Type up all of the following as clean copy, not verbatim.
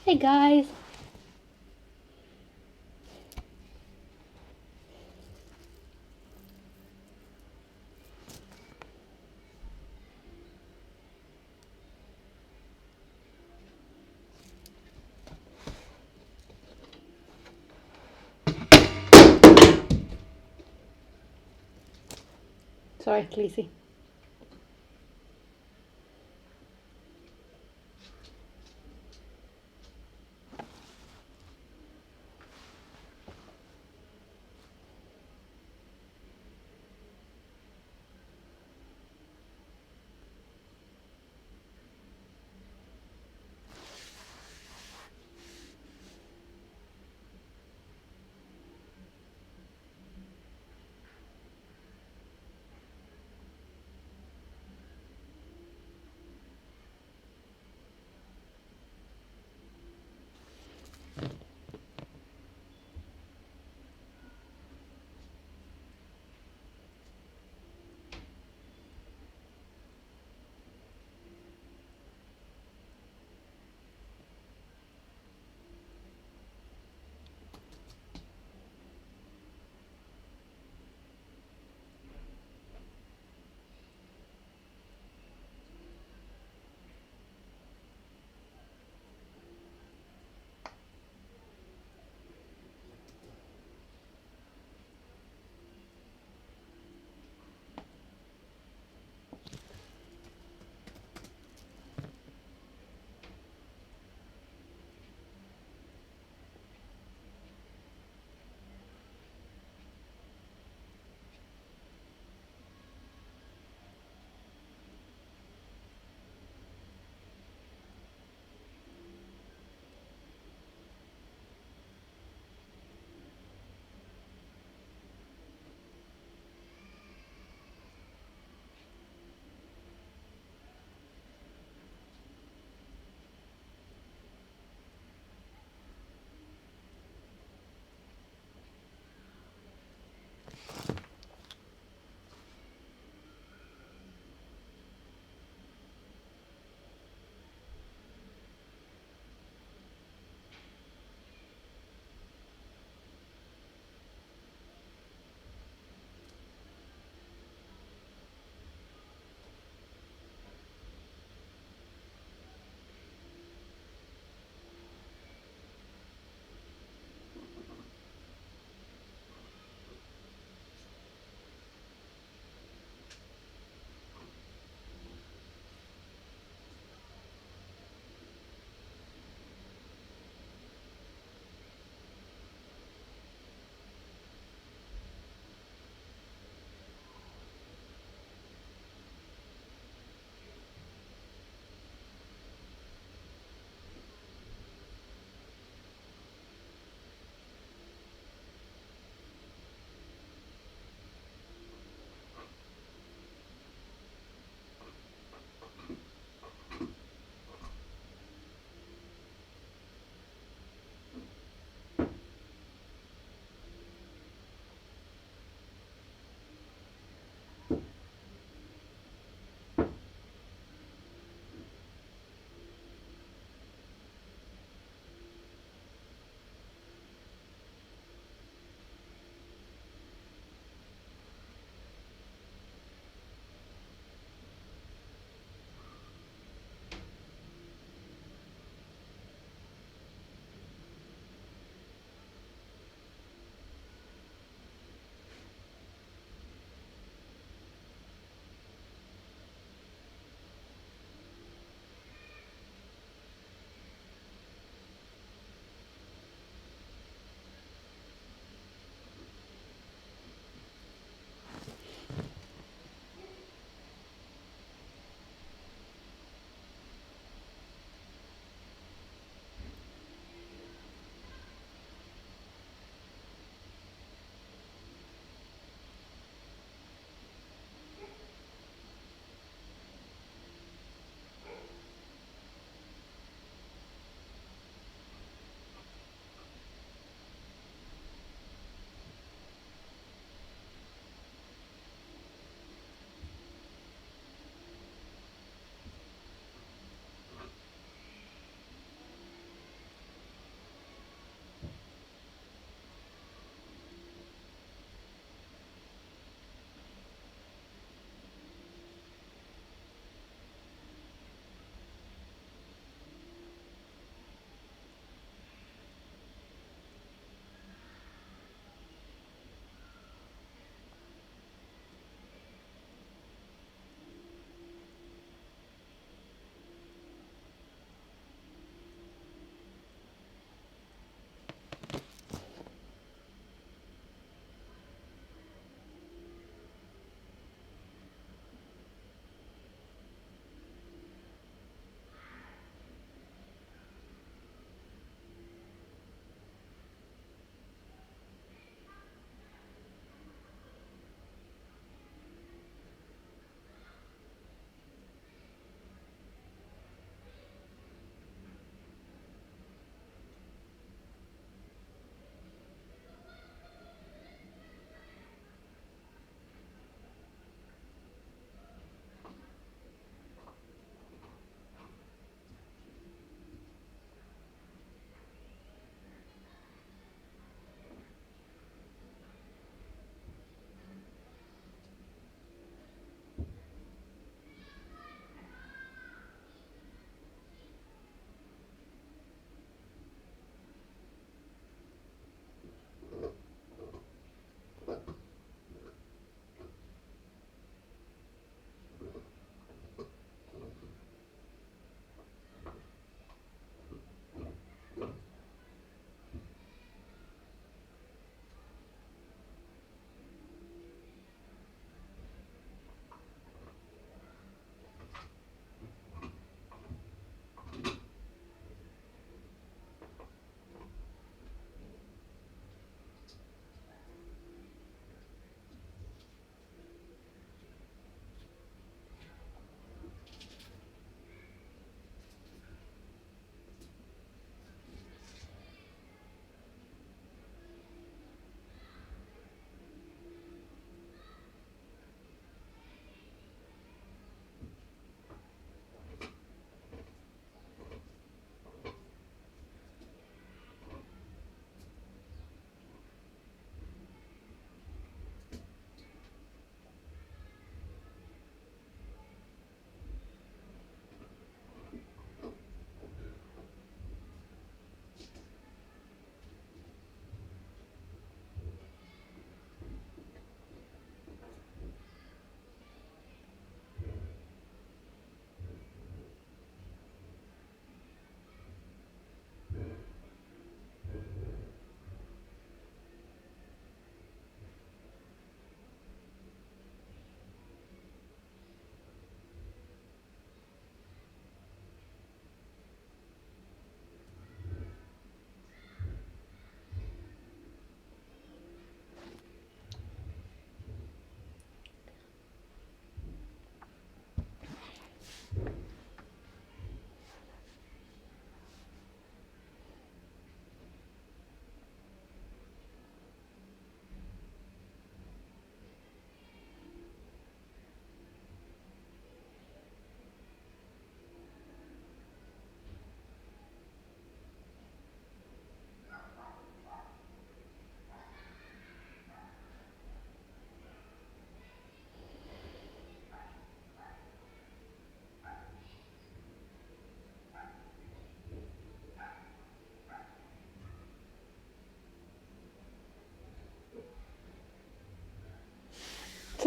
Hey guys. Sorry, Khaleesi.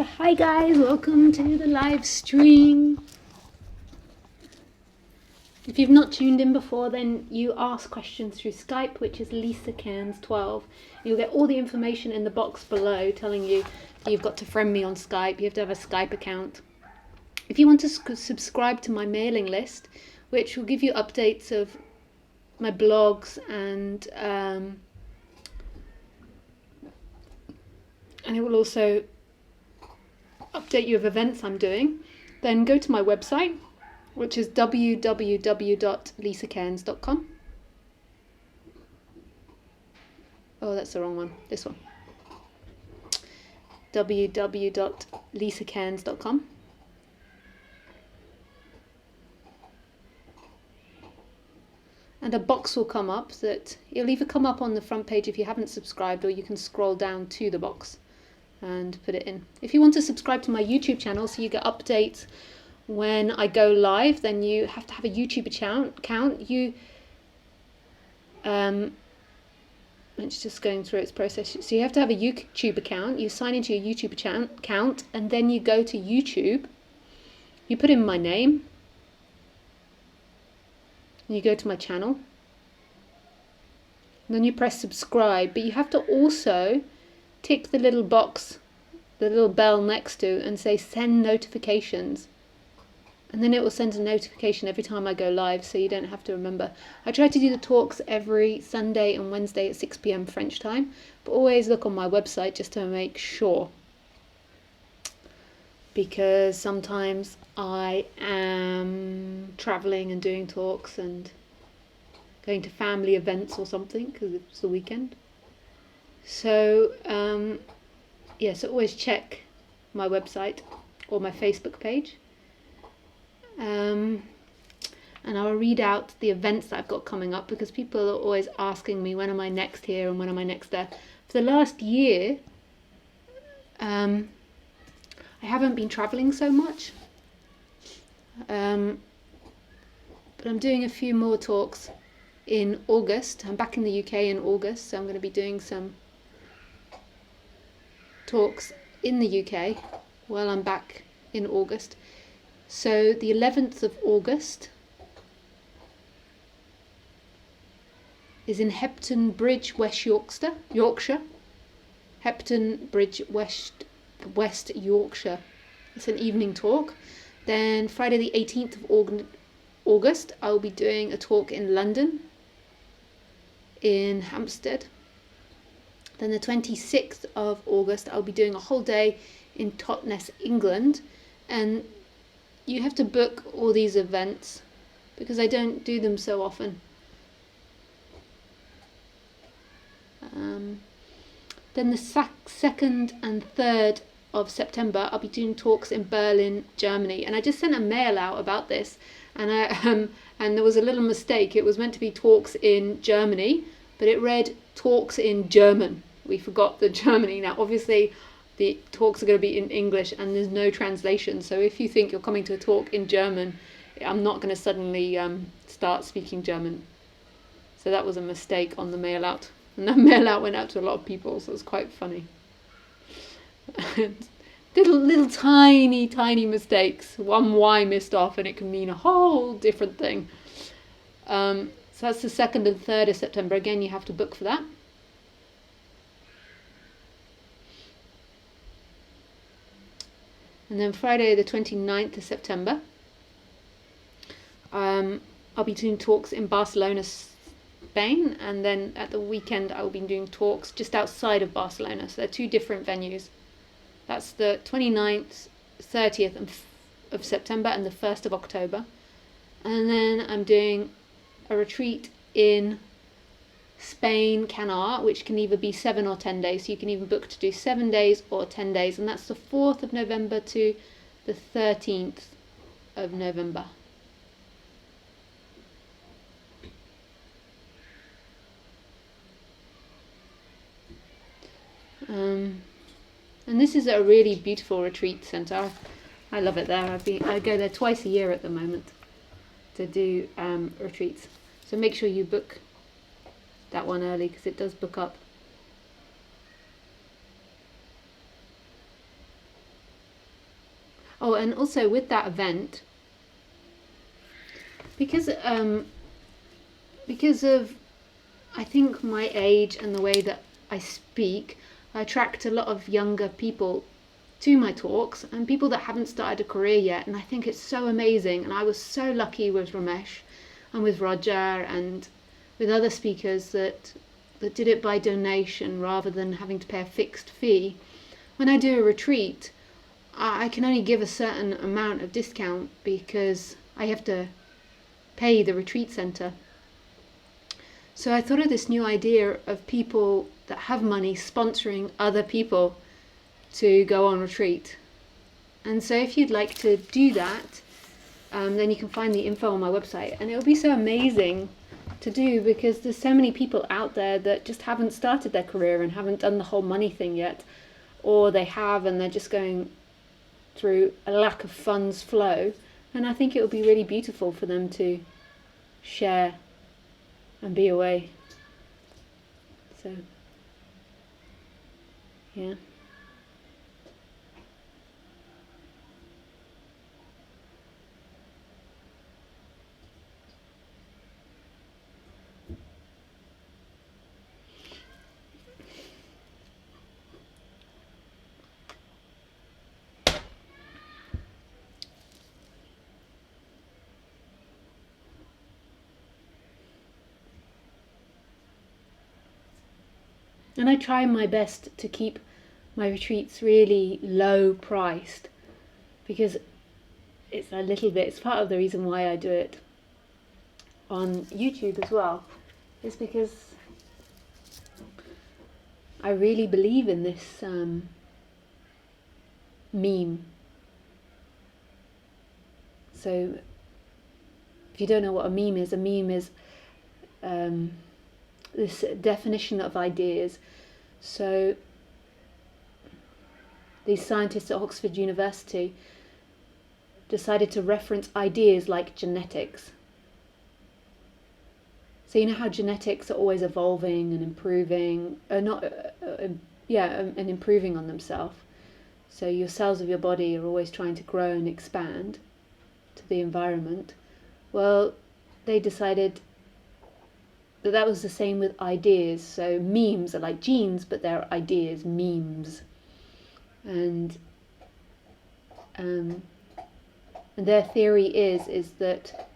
So hi guys, welcome to the live stream. If you've not tuned in before, then you ask questions through Skype, which is Lisa Cairns 12. You'll get all the information in the box below telling you you've got to friend me on Skype. You have to have a Skype account. If you want to subscribe to my mailing list, which will give you updates of my blogs and it will also update you of events I'm doing, then go to my website, which is www.lisacairns.com. Oh, that's the wrong one. This one. www.lisacairns.com. And a box will come up that it'll either come up on the front page if you haven't subscribed, or you can scroll down to the box and put it in. If you want to subscribe to my YouTube channel so you get updates when I go live, then you have to have a YouTube account. It's just going through its process. So you have to have a YouTube account. You sign into your YouTube account, and then you go to YouTube. You put in my name. And you go to my channel. And then you press subscribe. But you have to also tick the little box, the little bell next to, and say send notifications. And then it will send a notification every time I go live, so you don't have to remember. I try to do the talks every Sunday and Wednesday at 6 p.m. French time, but always look on my website just to make sure. Because sometimes I am traveling and doing talks and going to family events or something, because it's the weekend. So, so always check my website or my Facebook page. And I'll read out the events that I've got coming up, because people are always asking me when am I next here and when am I next there. For the last year, I haven't been travelling so much. But I'm doing a few more talks in August. I'm back in the UK in August, so I'm going to be doing some talks in the UK while I'm back in August. So the 11th of August is in Hepton Bridge, West Yorkshire. Hepton Bridge, West Yorkshire. It's an evening talk. Then Friday the 18th of August, I'll be doing a talk in London, in Hampstead. Then the 26th of August, I'll be doing a whole day in Totnes, England. And you have to book all these events because I don't do them so often. Then the 2nd and 3rd of September, I'll be doing talks in Berlin, Germany. And I just sent a mail out about this, and and there was a little mistake. It was meant to be talks in Germany, but it read talks in German. We forgot the Germany. Now, obviously, the talks are going to be in English and there's no translation. So if you think you're coming to a talk in German, I'm not going to suddenly start speaking German. So that was a mistake on the mail out. And that mail out went out to a lot of people, so it was quite funny. little tiny mistakes. One Y missed off and it can mean a whole different thing. So that's the 2nd and 3rd of September. Again, you have to book for that. And then Friday the 29th of September, I'll be doing talks in Barcelona, Spain. And then at the weekend, I will be doing talks just outside of Barcelona. So they're two different venues. That's the 29th, 30th of September and the 1st of October. And then I'm doing a retreat in Spain, Cairns, which can either be 7 or 10 days. So you can even book to do 7 days or 10 days. And that's the 4th of November to the 13th of November. And this is a really beautiful retreat centre. I love it there. I go there twice a year at the moment to do retreats. So make sure you book that one early, because it does book up. and also with that event, because of, I think, my age and the way that I speak, I attract a lot of younger people to my talks, and people that haven't started a career yet, and I think it's so amazing. And I was so lucky with Ramesh and with Roger and with other speakers that did it by donation rather than having to pay a fixed fee. When I do a retreat, I can only give a certain amount of discount because I have to pay the retreat centre. So I thought of this new idea of people that have money sponsoring other people to go on retreat. And so if you'd like to do that, then you can find the info on my website. And it will be so amazing to do, because there's so many people out there that just haven't started their career and haven't done the whole money thing yet, or they have and they're just going through a lack of funds flow. And I think it would be really beautiful for them to share and be away. So, yeah. And I try my best to keep my retreats really low priced, because it's a little bit, it's part of the reason why I do it on YouTube as well, is because I really believe in this meme. So if you don't know what a meme is this definition of ideas. So these scientists at Oxford University decided to reference ideas like genetics. So you know how genetics are always evolving and improving, and improving on themselves. So your cells of your body are always trying to grow and expand to the environment. Well, they decided that was the same with ideas. So memes are like genes, but they're ideas, memes. And their theory is that,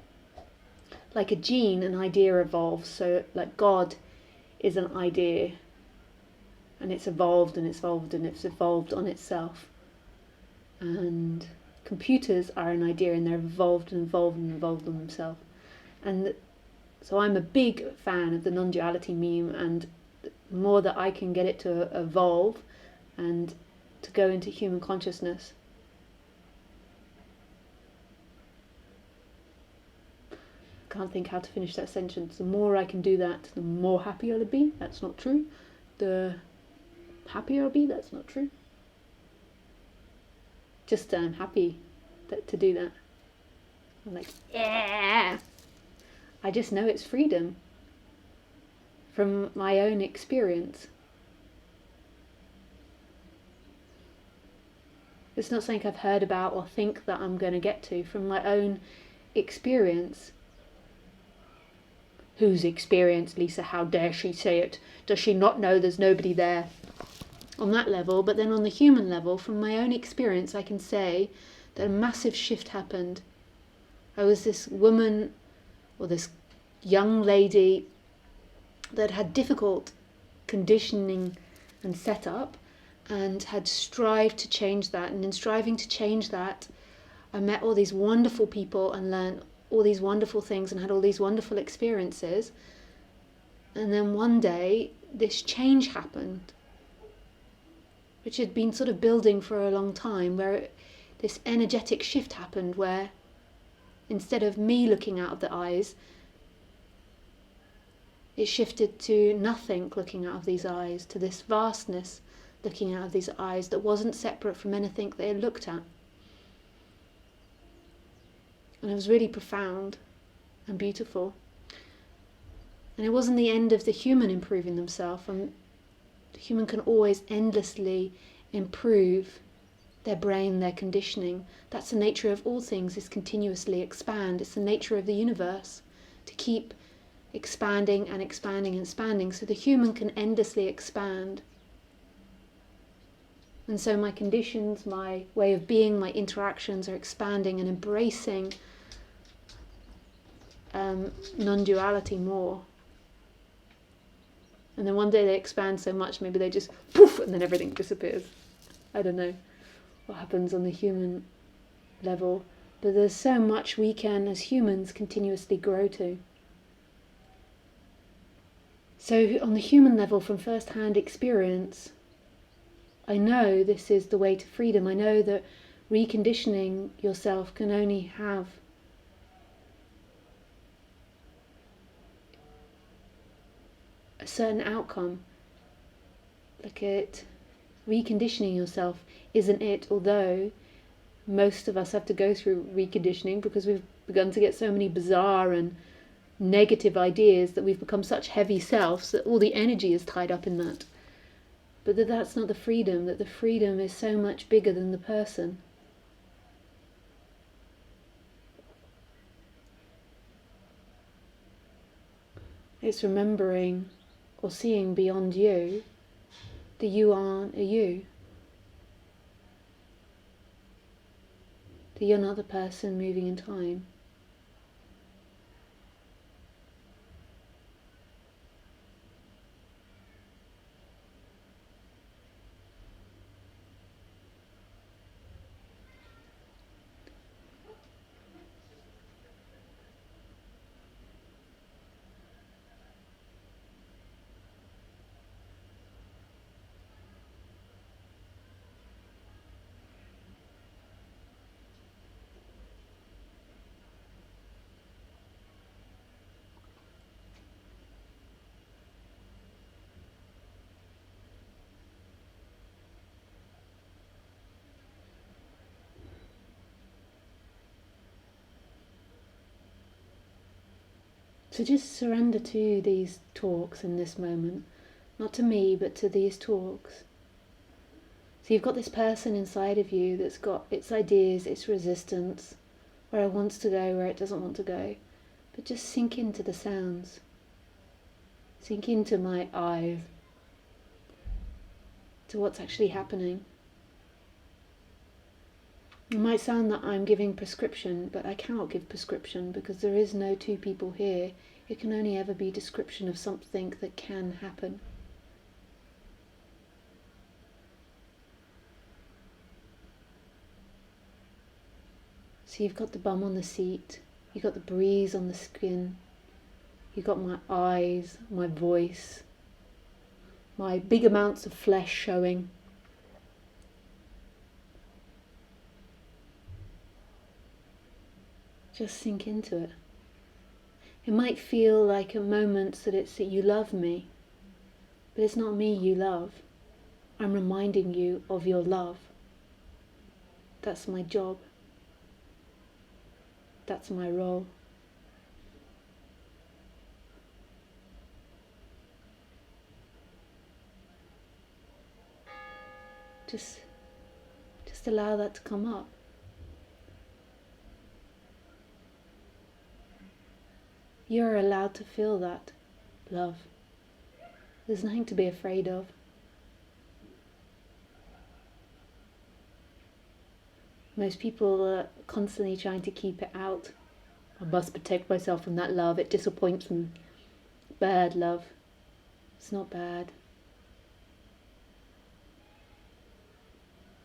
like a gene, an idea evolves. So like God is an idea, and it's evolved and it's evolved and it's evolved on itself. And computers are an idea, and they're evolved and evolved and evolved on themselves. And so I'm a big fan of the non-duality meme, and the more that I can get it to evolve and to go into human consciousness, I can't think how to finish that sentence. The more I can do that, the more happy I'll be. That's not true. The happier I'll be. That's not true. Just I'm happy to do that. I'm like, yeah. I just know it's freedom from my own experience. It's not something I've heard about or think that I'm going to get to, from my own experience. Whose experience, Lisa? How dare she say it? Does she not know there's nobody there? On that level, but then on the human level, from my own experience, I can say that a massive shift happened. I was this woman, or this young lady, that had difficult conditioning and setup, and had strived to change that. And in striving to change that, I met all these wonderful people and learned all these wonderful things and had all these wonderful experiences. And then one day, this change happened, which had been sort of building for a long time, where this energetic shift happened, where instead of me looking out of the eyes, it shifted to nothing looking out of these eyes, to this vastness looking out of these eyes that wasn't separate from anything they had looked at. And it was really profound and beautiful. And it wasn't the end of the human improving themselves. And the human can always endlessly improve their brain, their conditioning. That's the nature of all things, is continuously expand. It's the nature of the universe to keep expanding and expanding and expanding, so the human can endlessly expand. And so my conditions, my way of being, my interactions are expanding and embracing non-duality more. And then one day they expand so much, maybe they just poof, and then everything disappears. I don't know what happens on the human level, but there's so much we can, as humans, continuously grow to. So on the human level, from first-hand experience, I know this is the way to freedom. I know that reconditioning yourself can only have a certain outcome. Look at reconditioning yourself isn't it, although most of us have to go through reconditioning because we've begun to get so many bizarre and negative ideas that we've become such heavy selves that all the energy is tied up in that. But that's not the freedom, that the freedom is so much bigger than the person. It's remembering or seeing beyond you that you aren't a you. That you're not the person moving in time. So just surrender to these talks in this moment, not to me, but to these talks. So you've got this person inside of you that's got its ideas, its resistance, where it wants to go, where it doesn't want to go. But just sink into the sounds. Sink into my eyes, to what's actually happening. It might sound that I'm giving prescription, but I cannot give prescription because there is no two people here. It can only ever be description of something that can happen. So you've got the bum on the seat, you've got the breeze on the skin, you've got my eyes, my voice, my big amounts of flesh showing. Just sink into it. It might feel like at moments that it's that you love me, but it's not me you love. I'm reminding you of your love. That's my job. That's my role. Just allow that to come up. You're allowed to feel that love. There's nothing to be afraid of. Most people are constantly trying to keep it out. I must protect myself from that love. It disappoints me. Bad love. It's not bad.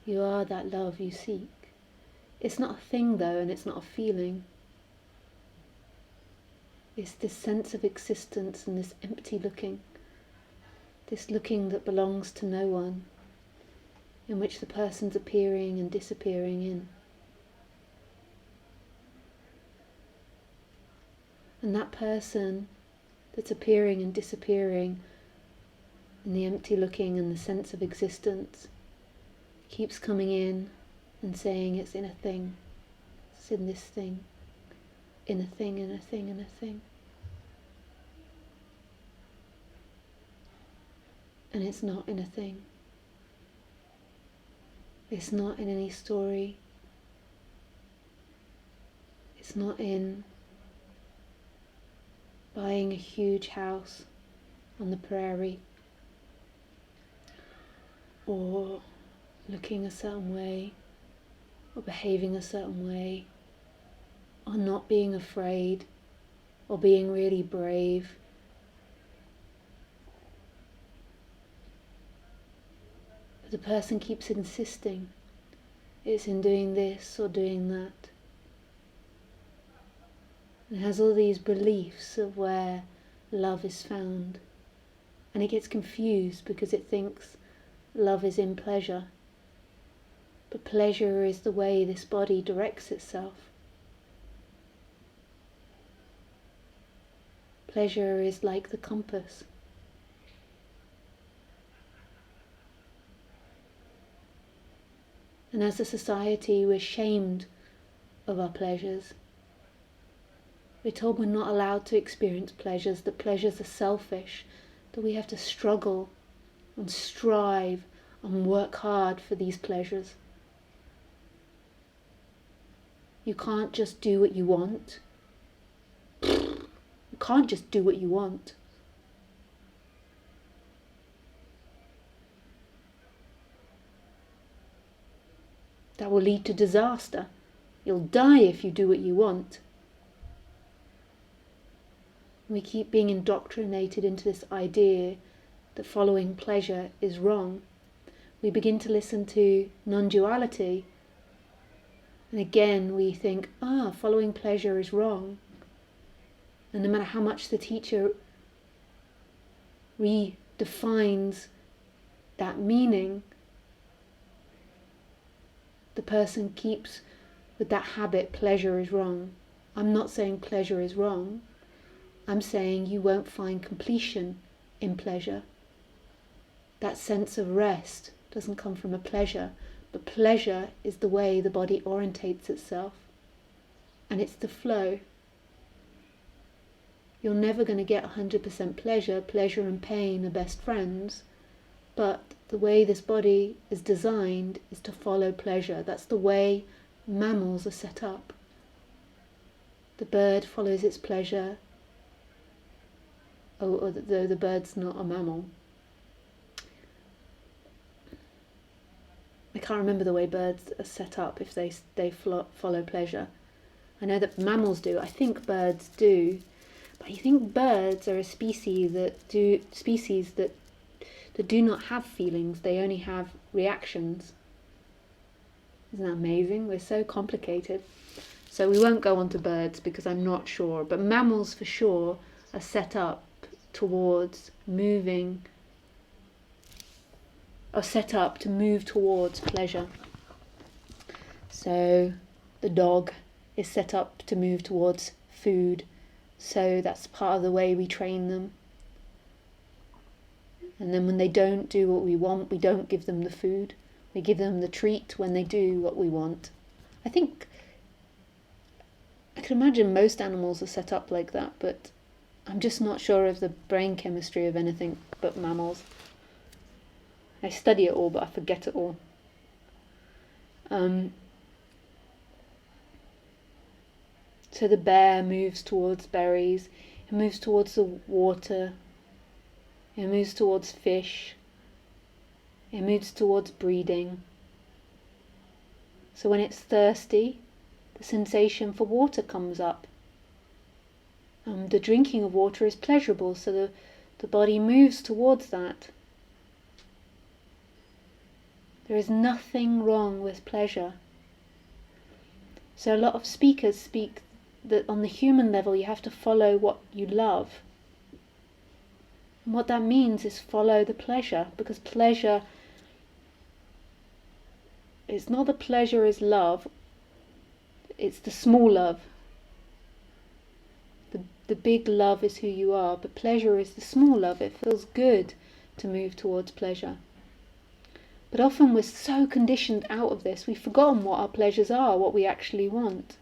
You are that love you seek. It's not a thing though, and it's not a feeling. It's this sense of existence and this empty looking. This looking that belongs to no one, in which the person's appearing and disappearing in. And that person that's appearing and disappearing in the empty looking and the sense of existence keeps coming in and saying it's in a thing, it's in this thing, in a thing, in a thing, in a thing. And it's not in a thing. It's not in any story. It's not in buying a huge house on the prairie, or looking a certain way, or behaving a certain way, or not being afraid, or being really brave. But the person keeps insisting it's in doing this or doing that. It has all these beliefs of where love is found. And it gets confused because it thinks love is in pleasure. But pleasure is the way this body directs itself. Pleasure is like the compass. And as a society, we're shamed of our pleasures. We're told we're not allowed to experience pleasures, that pleasures are selfish, that we have to struggle and strive and work hard for these pleasures. You can't just do what you want. You can't just do what you want. That will lead to disaster. You'll die if you do what you want. We keep being indoctrinated into this idea that following pleasure is wrong. We begin to listen to non-duality, and again we think, following pleasure is wrong. And no matter how much the teacher redefines that meaning, the person keeps with that habit, pleasure is wrong. I'm not saying pleasure is wrong. I'm saying you won't find completion in pleasure. That sense of rest doesn't come from a pleasure, but pleasure is the way the body orientates itself. And it's the flow. You're never going to get 100% pleasure. Pleasure and pain are best friends. But the way this body is designed is to follow pleasure. That's the way mammals are set up. The bird follows its pleasure, though the bird's not a mammal. I can't remember the way birds are set up, if they follow pleasure. I know that mammals do. I think birds do. But I think birds are a species that do not have feelings. They only have reactions. Isn't that amazing? We're so complicated. So we won't go on to birds because I'm not sure. But mammals for sure are set up towards moving, are set up to move towards pleasure. So the dog is set up to move towards food. So that's part of the way we train them. And then when they don't do what we want, we don't give them the food. We give them the treat when they do what we want. I can imagine most animals are set up like that, but I'm just not sure of the brain chemistry of anything but mammals. I study it all, but I forget it all. So the bear moves towards berries, it moves towards the water, it moves towards fish, it moves towards breeding. So when it's thirsty, the sensation for water comes up. The drinking of water is pleasurable, so the body moves towards that. There is nothing wrong with pleasure. So a lot of speakers speak that on the human level you have to follow what you love. And what that means is follow the pleasure, because pleasure, it's not the pleasure is love, it's the small love. The big love is who you are, but pleasure is the small love. It feels good to move towards pleasure. But often we're so conditioned out of this, we've forgotten what our pleasures are, what we actually want.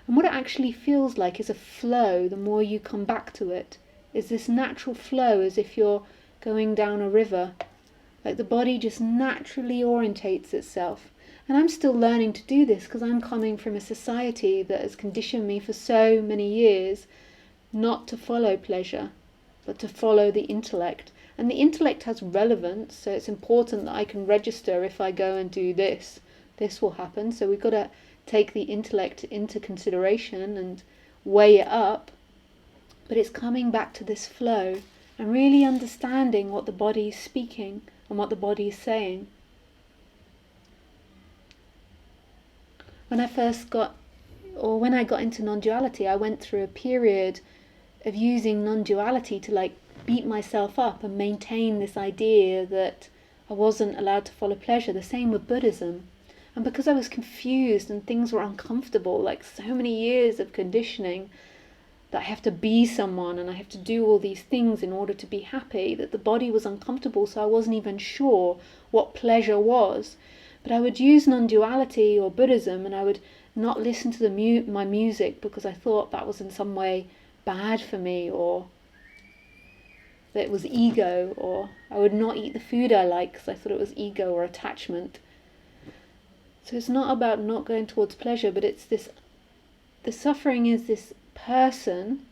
And what it actually feels like is a flow. The more you come back to it, is this natural flow, as if you're going down a river. Like the body just naturally orientates itself. And I'm still learning to do this because I'm coming from a society that has conditioned me for so many years not to follow pleasure, but to follow the intellect. And the intellect has relevance, so it's important that I can register if I go and do this. This will happen. So we've got to take the intellect into consideration and weigh it up. But it's coming back to this flow and really understanding what the body is speaking and what the body is saying. When I got into non-duality, I went through a period of using non-duality to like beat myself up and maintain this idea that I wasn't allowed to follow pleasure. The same with Buddhism. And because I was confused and things were uncomfortable, like so many years of conditioning that I have to be someone and I have to do all these things in order to be happy, that the body was uncomfortable, so I wasn't even sure what pleasure was. But I would use non-duality or Buddhism, and I would not listen to my music because I thought that was in some way bad for me, or that it was ego, or I would not eat the food I like because I thought it was ego or attachment. So it's not about not going towards pleasure, but it's this, the suffering is this person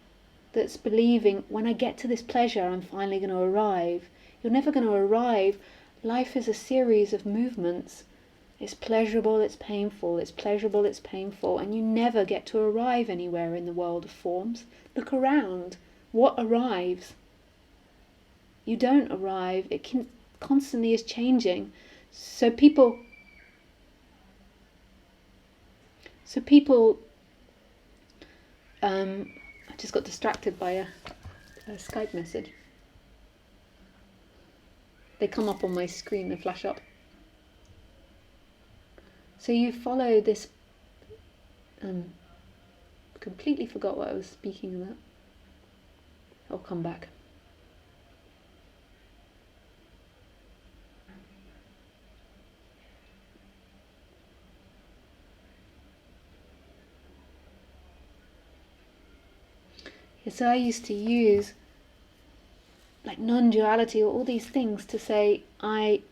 that's believing, when I get to this pleasure, I'm finally going to arrive. You're never going to arrive. Life is a series of movements. It's pleasurable, it's painful, it's pleasurable, it's painful, and you never get to arrive anywhere in the world of forms. Look around. What arrives? You don't arrive. It constantly is changing. So people I just got distracted by a Skype message. They come up on my screen, they flash up. So you follow this, completely forgot what I was speaking about. I'll come back. Yeah, so I used to use like non-duality or all these things to say I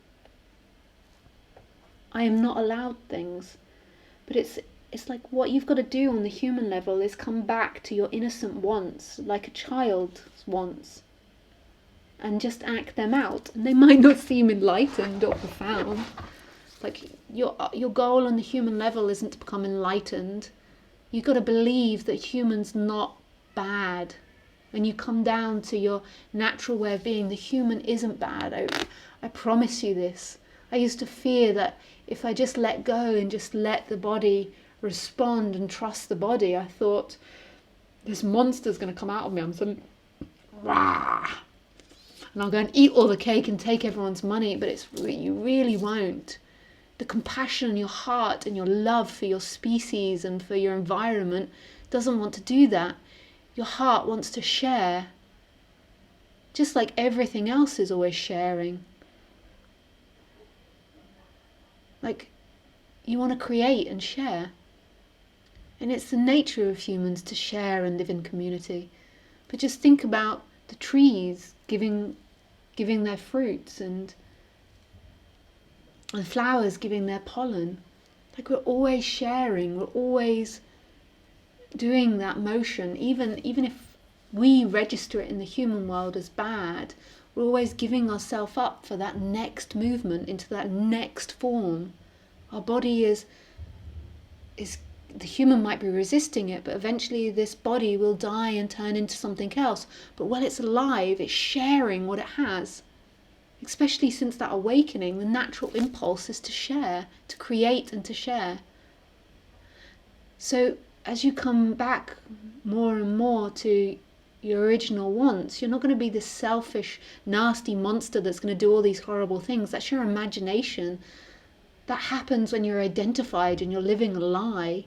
am not allowed things. But it's like what you've got to do on the human level is come back to your innocent wants, like a child's wants, and just act them out. And they might not seem enlightened or profound. Like your goal on the human level isn't to become enlightened. You've got to believe that human's not bad. And you come down to your natural way of being. The human isn't bad. I promise you this. I used to fear that if I just let go and just let the body respond and trust the body, I thought this monster's going to come out of me. I'm so rah, and I'll go and eat all the cake and take everyone's money. But you really won't. The compassion in your heart and your love for your species and for your environment doesn't want to do that. Your heart wants to share, just like everything else is always sharing. Like, you want to create and share. And it's the nature of humans to share and live in community. But just think about the trees giving their fruits and the flowers giving their pollen. Like, we're always sharing, we're always doing that motion. Even if we register it in the human world as bad, we're always giving ourselves up for that next movement into that next form. Our body is the human might be resisting it, but eventually this body will die and turn into something else. But while it's alive, it's sharing what it has. Especially since that awakening, the natural impulse is to share, to create and to share. So as you come back more and more to your original wants, you're not going to be this selfish, nasty monster that's going to do all these horrible things. That's your imagination. That happens when you're identified and you're living a lie.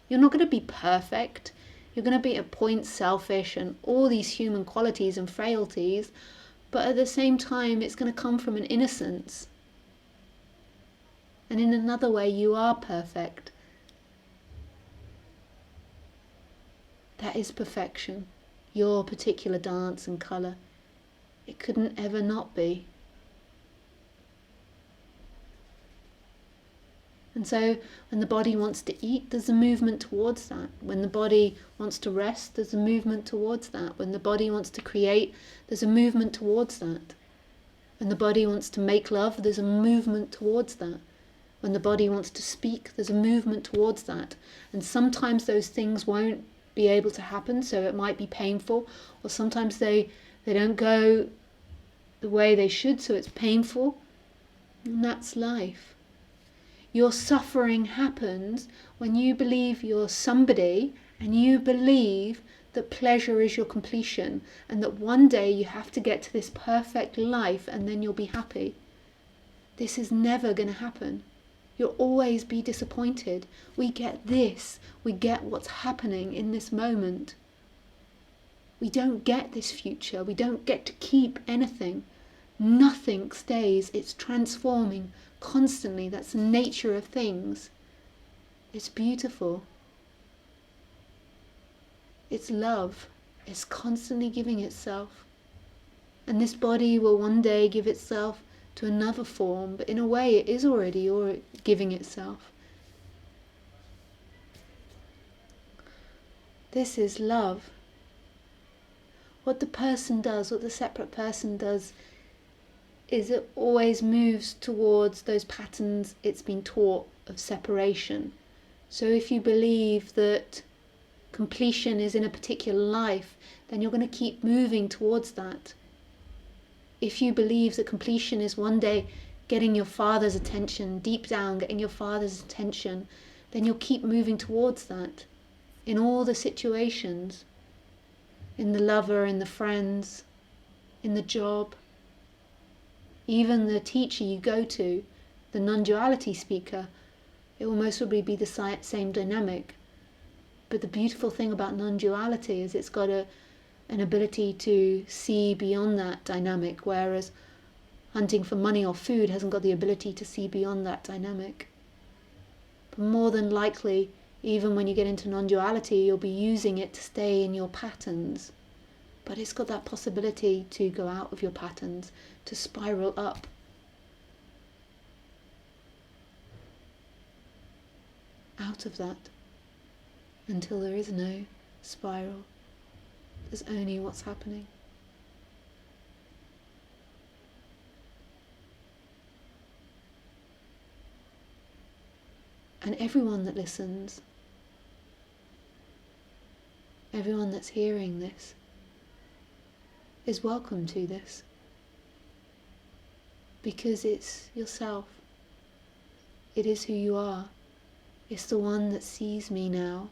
You're not going to be perfect. You're going to be at points selfish and all these human qualities and frailties, but at the same time it's going to come from an innocence. And in another way you are perfect. That is perfection. Your particular dance and colour. It couldn't ever not be. And so when the body wants to eat, there's a movement towards that. When the body wants to rest, there's a movement towards that. When the body wants to create, there's a movement towards that. When the body wants to make love, there's a movement towards that. When the body wants to speak, there's a movement towards that. And sometimes those things won't be able to happen, so it might be painful, or sometimes they don't go the way they should, so it's painful. And that's life. Your suffering happens when you believe you're somebody and you believe that pleasure is your completion and that one day you have to get to this perfect life and then you'll be happy. This is never going to happen. You'll always be disappointed. We get this. We get what's happening in this moment. We don't get this future. We don't get to keep anything. Nothing stays. It's transforming constantly. That's the nature of things. It's beautiful. It's love. It's constantly giving itself. And this body will one day give itself to another form, but in a way it is already giving itself. This is love. What the person does, what the separate person does, is it always moves towards those patterns it's been taught of separation. So if you believe that completion is in a particular life, then you're going to keep moving towards that. If you believe that completion is one day getting your father's attention, deep down getting your father's attention, then you'll keep moving towards that in all the situations, in the lover, in the friends, in the job, even the teacher you go to, the non-duality speaker, it will most probably be the same dynamic. But the beautiful thing about non-duality is it's got an ability to see beyond that dynamic, whereas hunting for money or food hasn't got the ability to see beyond that dynamic. But more than likely, even when you get into non-duality, you'll be using it to stay in your patterns. But it's got that possibility to go out of your patterns, to spiral up. Out of that, until there is no spiral. There's only what's happening. And everyone that listens, everyone that's hearing this, is welcome to this. Because it's yourself. It is who you are. It's the one that sees me now.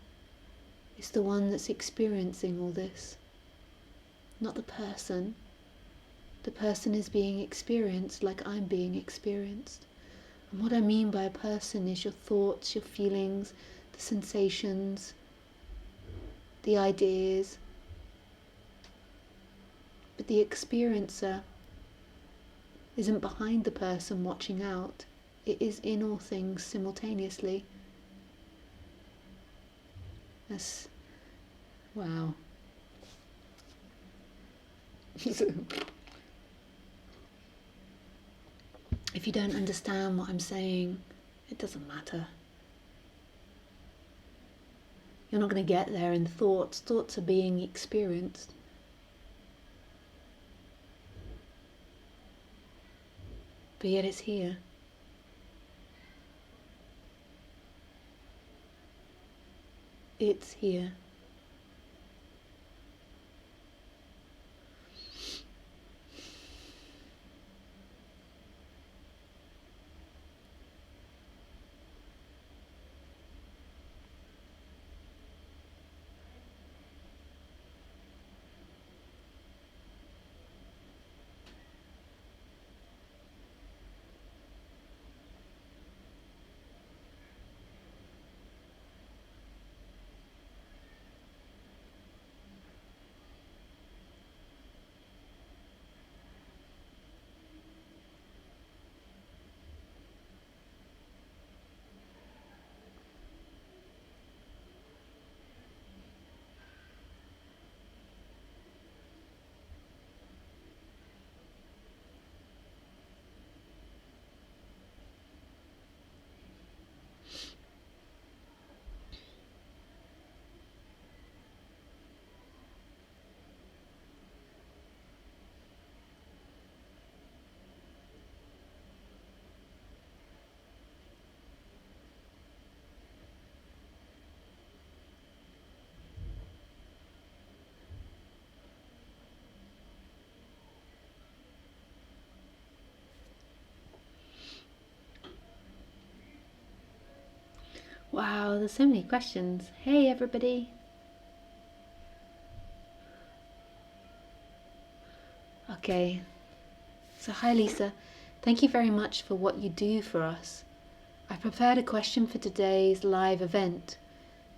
It's the one that's experiencing all this. Not the person. The person is being experienced like I'm being experienced. And what I mean by a person is your thoughts, your feelings, the sensations, the ideas. But the experiencer isn't behind the person watching out. It is in all things simultaneously. That's... wow. If you don't understand what I'm saying, it doesn't matter. You're not going to get there in thoughts. Thoughts are being experienced. But yet it's here. It's here. Wow, there's so many questions. Hey everybody. Okay, so hi Lisa. Thank you very much for what you do for us. I prepared a question for today's live event.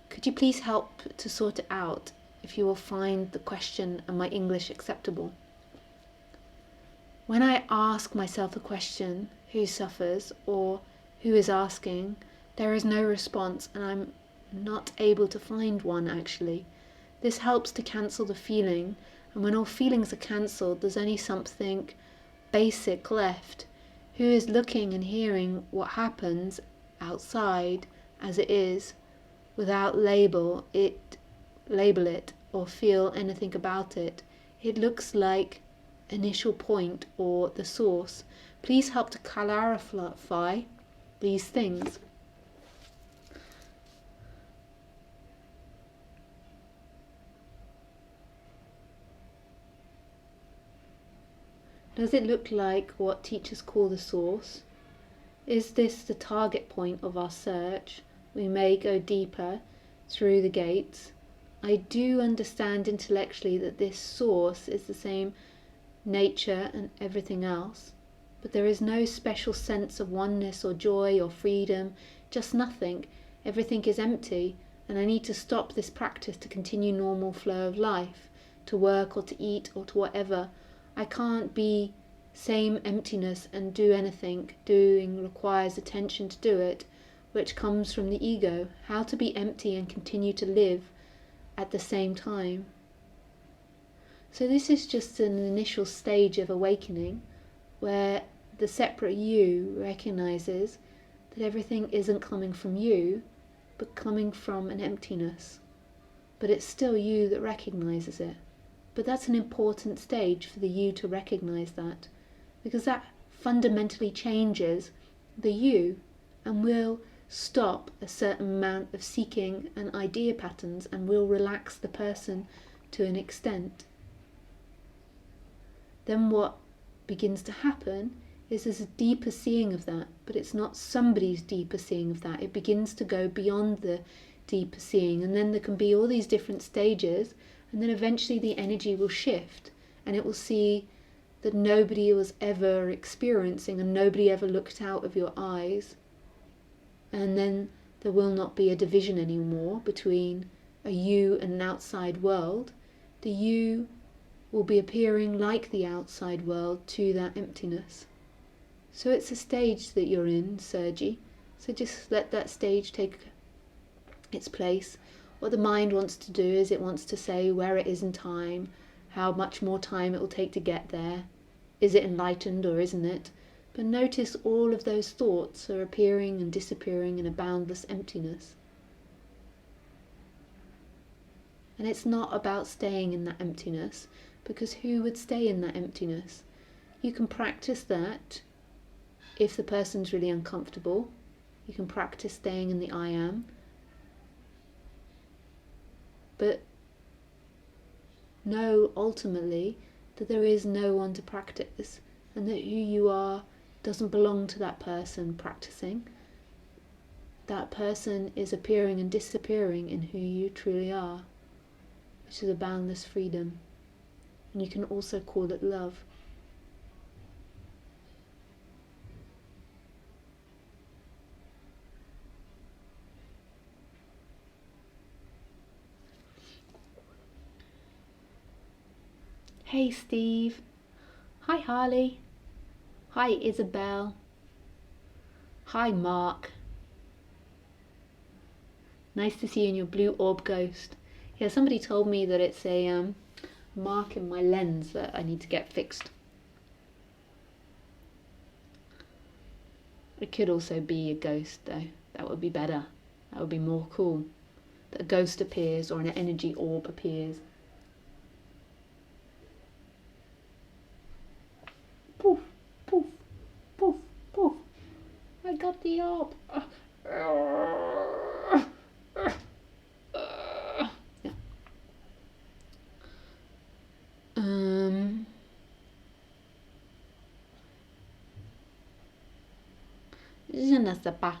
Could you please help to sort it out if you will find the question and my English acceptable? When I ask myself a question, who suffers or who is asking, there is no response and I'm not able to find one actually. This helps to cancel the feeling, and when all feelings are cancelled, there's only something basic left. Who is looking and hearing what happens outside as it is, without label it or feel anything about it. It looks like initial point or the source. Please help to clarify these things. Does it look like what teachers call the source? Is this the target point of our search? We may go deeper through the gates. I do understand intellectually that this source is the same nature and everything else, but there is no special sense of oneness or joy or freedom, just nothing. Everything is empty, and I need to stop this practice to continue normal flow of life, to work or to eat or to whatever. I can't be same emptiness and do anything. Doing requires attention to do it, which comes from the ego. How to be empty and continue to live at the same time. So this is just an initial stage of awakening where the separate you recognizes that everything isn't coming from you, but coming from an emptiness. But it's still you that recognizes it. But that's an important stage for the you to recognize that, because that fundamentally changes the you and will stop a certain amount of seeking and idea patterns and will relax the person to an extent. Then what begins to happen is there's a deeper seeing of that, but it's not somebody's deeper seeing of that. It begins to go beyond the deeper seeing, and then there can be all these different stages, and then eventually the energy will shift and it will see that nobody was ever experiencing and nobody ever looked out of your eyes. And then there will not be a division anymore between a you and an outside world. The you will be appearing like the outside world to that emptiness. So it's a stage that you're in, Sergi. So just let that stage take its place. What the mind wants to do is it wants to say where it is in time, how much more time it will take to get there. Is it enlightened or isn't it? But notice all of those thoughts are appearing and disappearing in a boundless emptiness. And it's not about staying in that emptiness, because who would stay in that emptiness? You can practice that if the person's really uncomfortable. You can practice staying in the I am. But know ultimately that there is no one to practice, and that who you are doesn't belong to that person practicing. That person is appearing and disappearing in who you truly are, which is a boundless freedom. And you can also call it love. Hey Steve. Hi Harley. Hi Isabel. Hi Mark. Nice to see you in your blue orb ghost. Yeah, somebody told me that it's a mark in my lens that I need to get fixed. It could also be a ghost though. That would be better. That would be more cool. That a ghost appears or an energy orb appears. Poof, poof, poof, poof. I got the orb. Yeah. Je ne sais pas.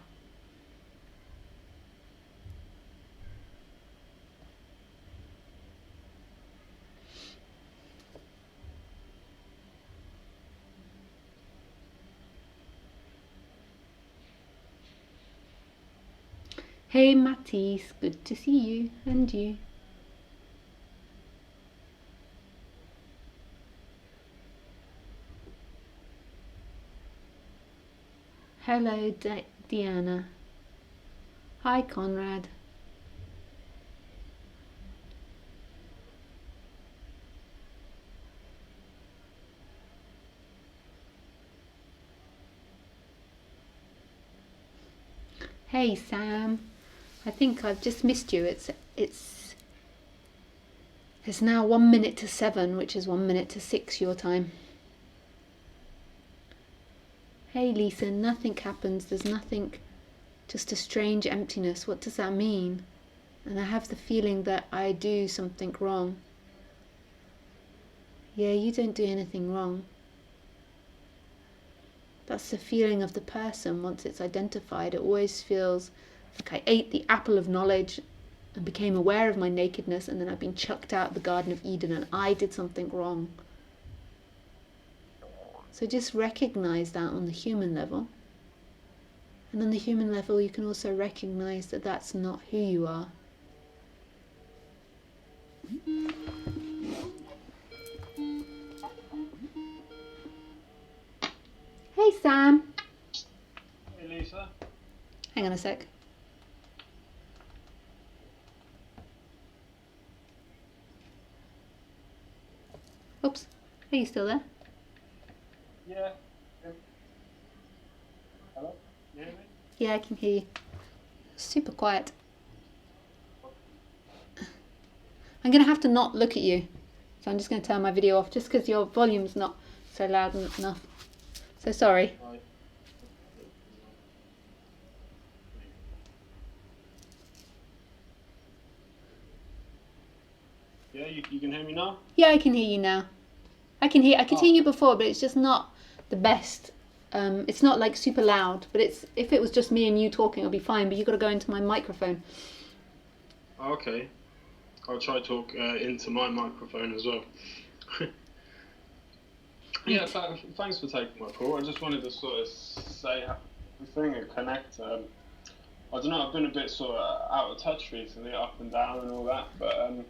Hey Matisse, good to see you, and you. Hello Deanna. Hi Conrad. Hey Sam. I think I've just missed you. It's now 1 minute to 7, which is 1 minute to 6 your time. Hey Lisa, nothing happens. There's nothing, just a strange emptiness. What does that mean? And I have the feeling that I do something wrong. Yeah, you don't do anything wrong. That's the feeling of the person once it's identified. It always feels like I ate the apple of knowledge and became aware of my nakedness, and then I've been chucked out of the Garden of Eden and I did something wrong. So just recognize that on the human level. And on the human level, you can also recognize that that's not who you are. Hey Sam. Hey Lisa. Hang on a sec. Oops. Are you still there? Yeah. Hello? You hear me? Yeah, I can hear you. Super quiet. I'm going to have to not look at you. So I'm just going to turn my video off just because your volume's not so loud enough. So sorry. Right. Yeah, you can hear me now? Yeah, I can hear you now. I could hear you before, but it's just not the best. It's not like super loud, but if it was just me and you talking, it'll be fine. But you've got to go into my microphone. Okay. I'll try to talk into my microphone as well. Yeah, thanks for taking my call. I just wanted to sort of say the thing and connect. I don't know, I've been a bit sort of out of touch recently, up and down and all that, but I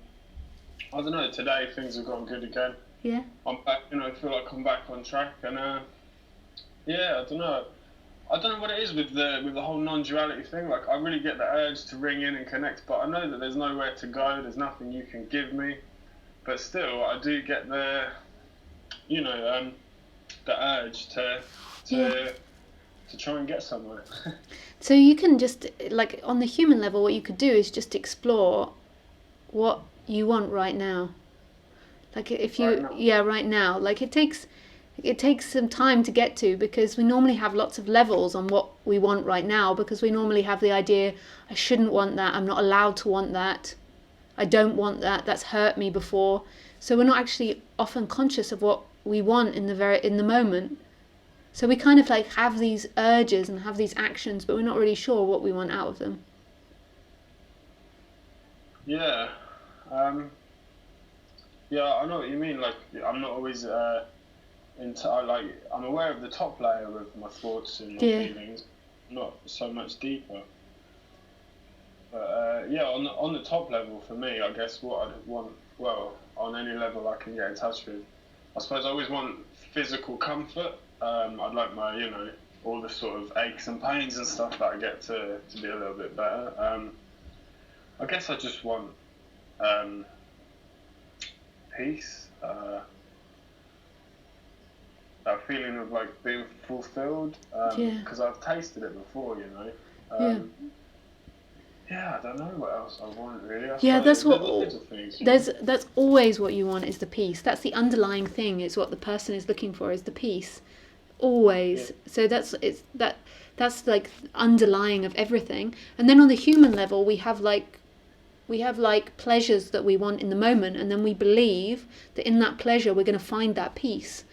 don't know, today things have gone good again. Yeah. I'm back, I feel like I'm back on track, and yeah, I don't know what it is with the whole non-duality thing. Like, I really get the urge to ring in and connect, but I know that there's nowhere to go. There's nothing you can give me, but still, I do get the urge to try and get somewhere. So you can just, like, on the human level, what you could do is just explore what you want right now. Like, if you, Right now. yeah, right now. Like, it takes some time to get to, because we normally have lots of levels on what we want right now, because we normally have the idea, I shouldn't want that, I'm not allowed to want that, I don't want that, that's hurt me before. So we're not actually often conscious of what we want in the moment. So we kind of like have these urges and have these actions, but we're not really sure what we want out of them. Yeah. Yeah, I know what you mean. Like, I'm not always I'm aware of the top layer of my thoughts and my feelings, not so much deeper. But yeah, on the top level for me, I guess what I'd want, well, on any level I can get in touch with, I suppose I always want physical comfort. I'd like my, all the sort of aches and pains and stuff that I get to be a little bit better. I guess I just want peace. That feeling of like being fulfilled, because I've tasted it before, Yeah, I don't know what else I want really. That's what. Loads of things, that's always what you want, is the peace. That's the underlying thing. It's what the person is looking for, is the peace, always. Yeah. So that's like underlying of everything. And then on the human level, we have like pleasures that we want in the moment, and then we believe that in that pleasure we're going to find that peace.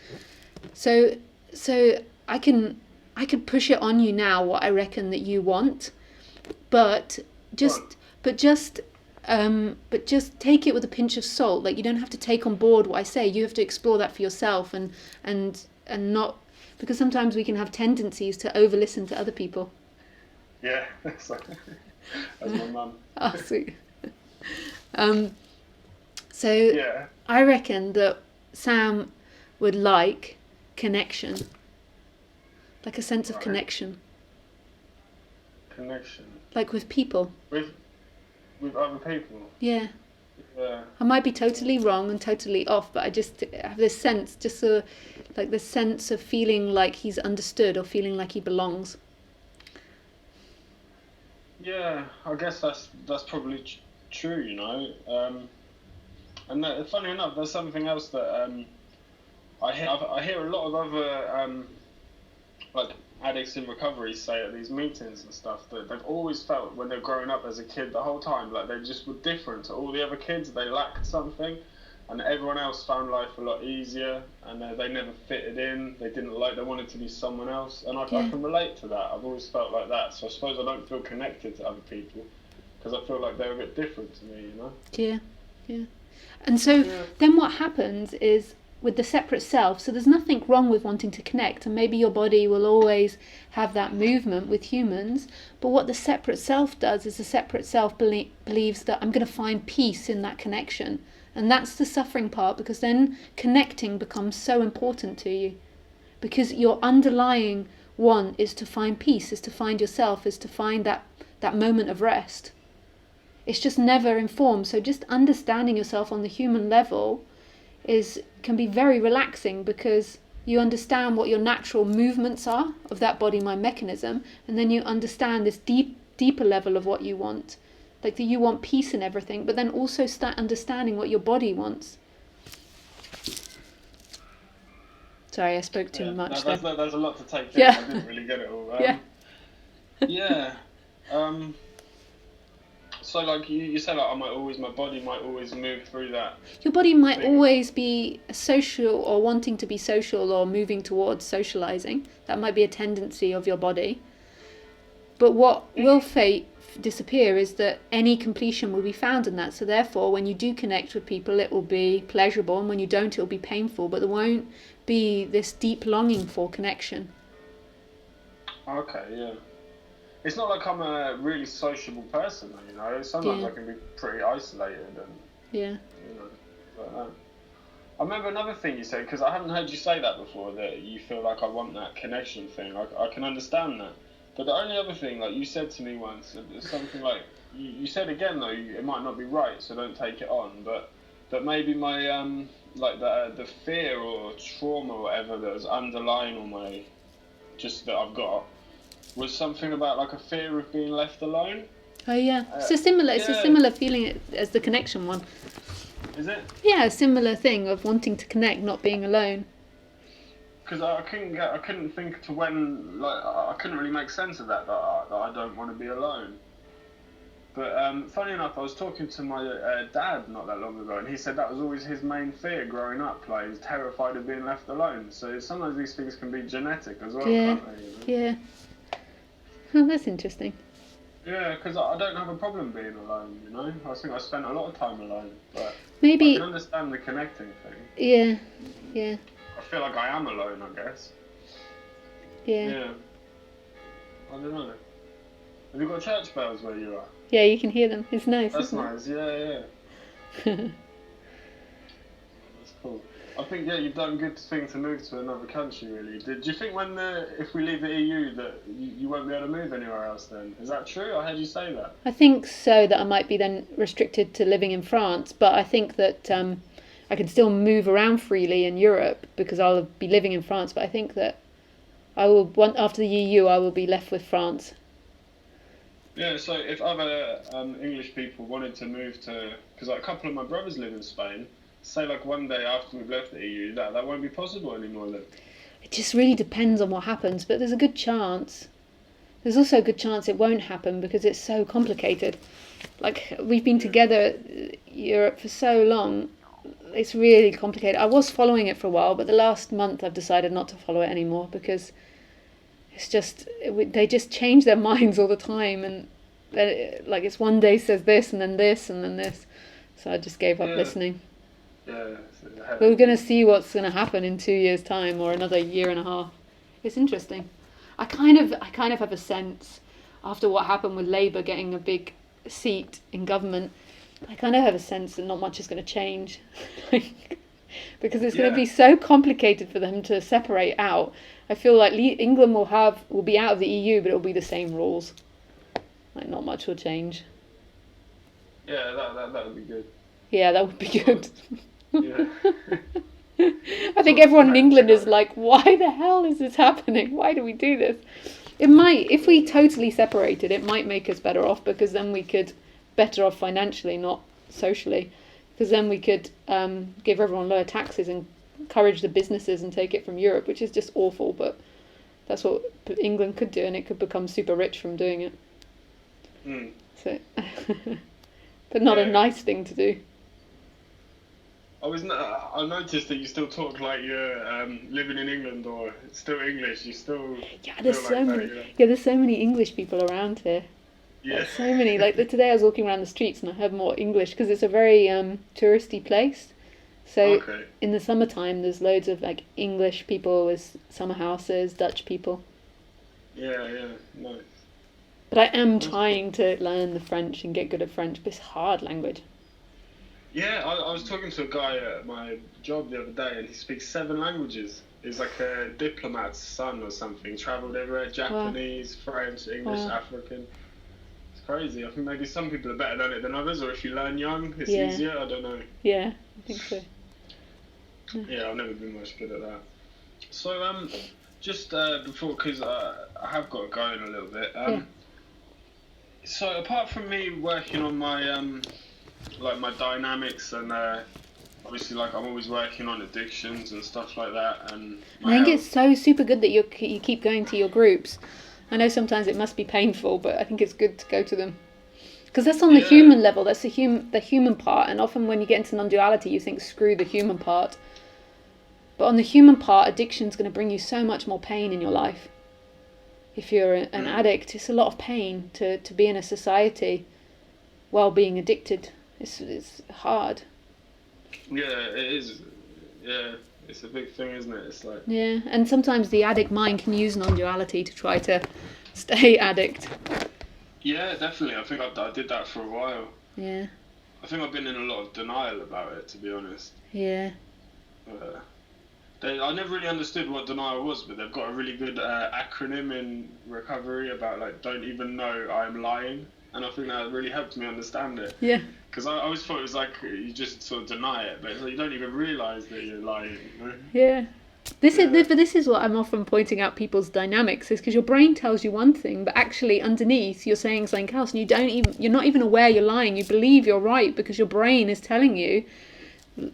So I could push it on you now what I reckon that you want, but just take it with a pinch of salt. Like, you don't have to take on board what I say. You have to explore that for yourself, and not, because sometimes we can have tendencies to over listen to other people. Yeah. as my mum. Oh, sweet. So Yeah. I reckon that Sam would like connection, like a sense of Right. connection, Connection like with people. with other people. Yeah. Yeah. I might be totally wrong and totally off, but I just have this sense, just like the sense of feeling like he's understood or feeling like he belongs. Yeah, I guess that's probably true, you know. And funny enough, there's something else that I hear a lot of other like addicts in recovery say at these meetings and stuff that they've always felt when they're growing up as a kid the whole time like they just were different to all the other kids. They lacked something, and everyone else found life a lot easier, and they never fitted in. They wanted to be someone else, and I can relate to that. I've always felt like that, so I suppose I don't feel connected to other people because I feel like they're a bit different to me, you know. Yeah. And so then what happens is with the separate self, so there's nothing wrong with wanting to connect, and maybe your body will always have that movement with humans, but what the separate self does is the separate self believes that I'm going to find peace in that connection, and that's the suffering part, because then connecting becomes so important to you, because your underlying want is to find peace, is to find yourself, is to find that moment of rest. It's just never informed. So just understanding yourself on the human level can be very relaxing, because you understand what your natural movements are of that body-mind mechanism, and then you understand this deeper level of what you want, like that you want peace in everything, but then also start understanding what your body wants. Sorry, I spoke too much. There's a lot to take in. I didn't really get it all. Yeah. So like you said, like my body might always move through that. Your body might always be social, or wanting to be social, or moving towards socializing. That might be a tendency of your body. But what will disappear is that any completion will be found in that. So therefore, when you do connect with people, it will be pleasurable, and when you don't, it will be painful. But there won't be this deep longing for connection. Okay, yeah. It's not like I'm a really sociable person, you know. Sometimes I can be pretty isolated and you know, like that. I remember another thing you said, because I haven't heard you say that before, that you feel like I want that connection thing. I can understand that. But the only other thing, like you said to me once, something like you said again though, it might not be right, so don't take it on. But that maybe my like the fear or trauma or whatever that was underlying all my that I've got was something about like a fear of being left alone. Oh yeah, it's a similar feeling as the connection one. Is it? Yeah, a similar thing of wanting to connect, not being alone. Because I couldn't think to when, like, I couldn't really make sense of that I don't want to be alone. But funny enough, I was talking to my dad not that long ago, and he said that was always his main fear growing up. Like, he was terrified of being left alone. So sometimes these things can be genetic as well, can't they? You know? Yeah. Oh, that's interesting. Yeah, because I don't have a problem being alone, you know? I think I spent a lot of time alone, but maybe I can understand the connecting thing. Yeah. I feel like I am alone, I guess. Yeah. I don't know. Have you got church bells where you are? Yeah, you can hear them. It's nice. That's nice, yeah. That's cool. I think, you've done a good thing to move to another country, really. Do you think if we leave the EU that you won't be able to move anywhere else then? Is that true? I heard you say that. I think so, that I might be then restricted to living in France, but I think that I can still move around freely in Europe because I'll be living in France, but I think that after the EU, I will be left with France. Yeah, so if other English people wanted to move to... Because like, a couple of my brothers live in Spain. Say like one day after we've left the EU, that won't be possible anymore then. It just really depends on what happens, but there's a good chance. There's also a good chance it won't happen because it's so complicated. Like, we've been together Europe for so long, it's really complicated. I was following it for a while, but the last month I've decided not to follow it anymore because it's just, they just change their minds all the time, and like it's one day says this and then this and then this. So I just gave up listening. Yeah. We're going to see what's going to happen in 2 years' time or another year and a half. It's interesting. I kind of have a sense. after what happened with Labour getting a big seat in government, I kind of have a sense that not much is going to change. Because it's going to be so complicated for them to separate out. I feel like England will be out of the EU, but it'll be the same rules. Like, not much will change. Yeah, that would be good. Yeah, that would be good. Yeah. I think everyone in England is like, why the hell is this happening? Why do we do this? It might, if we totally separated, it might make us better off, because then we could better off financially, not socially. Because then we could give everyone lower taxes and encourage the businesses and take it from Europe, which is just awful, but that's what England could do, and it could become super rich from doing it. So, but not a nice thing to do. I noticed that you still talk like you're living in England, or it's still English. You still there's so many. Yeah, there's so many English people around here. Yeah. There's so many. Like today, I was walking around the streets and I heard more English, because it's a very touristy place. So in the summertime, there's loads of like English people with summer houses, Dutch people. Yeah, nice. But I am trying to learn the French and get good at French, but it's a hard language. Yeah, I was talking to a guy at my job the other day, and he speaks 7 languages. He's like a diplomat's son or something. Travelled everywhere: Japanese, French, English, African. It's crazy. I think maybe some people are better at it than others, or if you learn young, it's easier. I don't know. Yeah, I think so. Yeah, I've never been much good at that. So, just before, because I have got going a little bit. So, apart from me working on my like my dynamics, and obviously, like, I'm always working on addictions and stuff like that, and I think it's so super good that you keep going to your groups. I know sometimes it must be painful, but I think it's good to go to them, because that's on the human level. That's the human part, and often when you get into non-duality, you think, screw the human part. But on the human part, addiction's going to bring you so much more pain in your life. If you're an addict, it's a lot of pain to be in a society while being addicted. It's hard. Yeah, it is. Yeah, it's a big thing, isn't it? It's like... Yeah, and sometimes the addict mind can use non-duality to try to stay addict. Yeah, definitely. I think I did that for a while. Yeah. I think I've been in a lot of denial about it, to be honest. Yeah. I never really understood what denial was, but they've got a really good acronym in recovery about, like, don't even know I'm lying. And I think that really helped me understand it. Yeah. Because I always thought it was like you just sort of deny it, but it's like you don't even realise that you're lying. You know? Yeah. This is what I'm often pointing out people's dynamics, is because your brain tells you one thing, but actually underneath you're saying something else, and you're not even aware you're lying. You believe you're right because your brain is telling you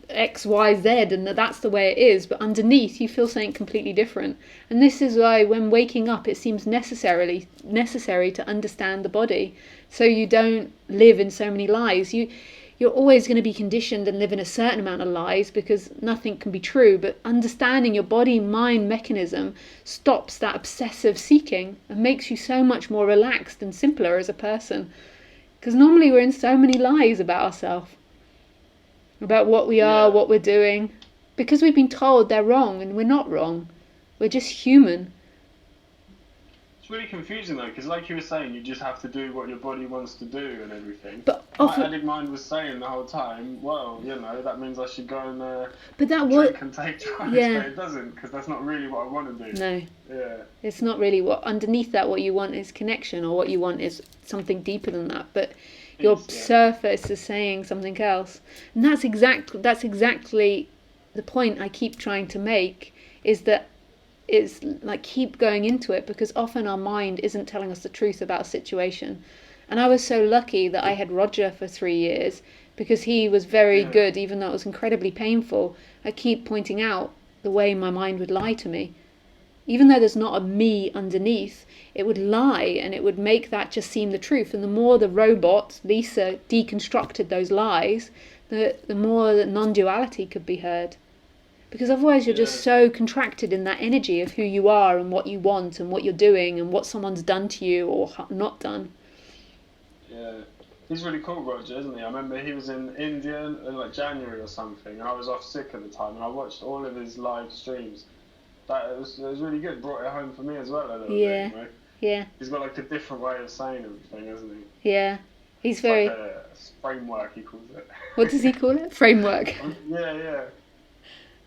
X, Y, Z, and that's the way it is, but underneath you feel something completely different. And this is why when waking up it seems necessary to understand the body, so you don't live in so many lies. You're always going to be conditioned and live in a certain amount of lies, because nothing can be true, but understanding your body mind mechanism stops that obsessive seeking and makes you so much more relaxed and simpler as a person, because normally we're in so many lies about ourselves, about what we are, what we're doing, because we've been told they're wrong, and we're not wrong. We're just human. It's really confusing though, because like you were saying, you just have to do what your body wants to do and everything. But my addict mind was saying the whole time, well, you know, that means I should go and drink and take drugs, but it doesn't, because that's not really what I want to do. No. Yeah. It's not really underneath that, what you want is connection, or what you want is something deeper than that, but your surface is saying something else. And that's exactly the point I keep trying to make, is that it's like, keep going into it, because often our mind isn't telling us the truth about a situation. And I was so lucky that I had Roger for 3 years, because he was very good, even though it was incredibly painful. I keep pointing out the way my mind would lie to me. Even though there's not a me underneath, it would lie, and it would make that just seem the truth. And the more the robot, Lisa, deconstructed those lies, the more that non-duality could be heard. Because otherwise you're just so contracted in that energy of who you are and what you want and what you're doing and what someone's done to you or not done. Yeah. He's really cool, Roger, isn't he? I remember he was in India in like January or something, and I was off sick at the time, and I watched all of his live streams. It was really good. Brought it home for me as well a little bit. You know? Yeah. He's got like a different way of saying everything, hasn't he? Yeah. He's It's very... like a framework, he calls it. What does he call it? Framework. Yeah.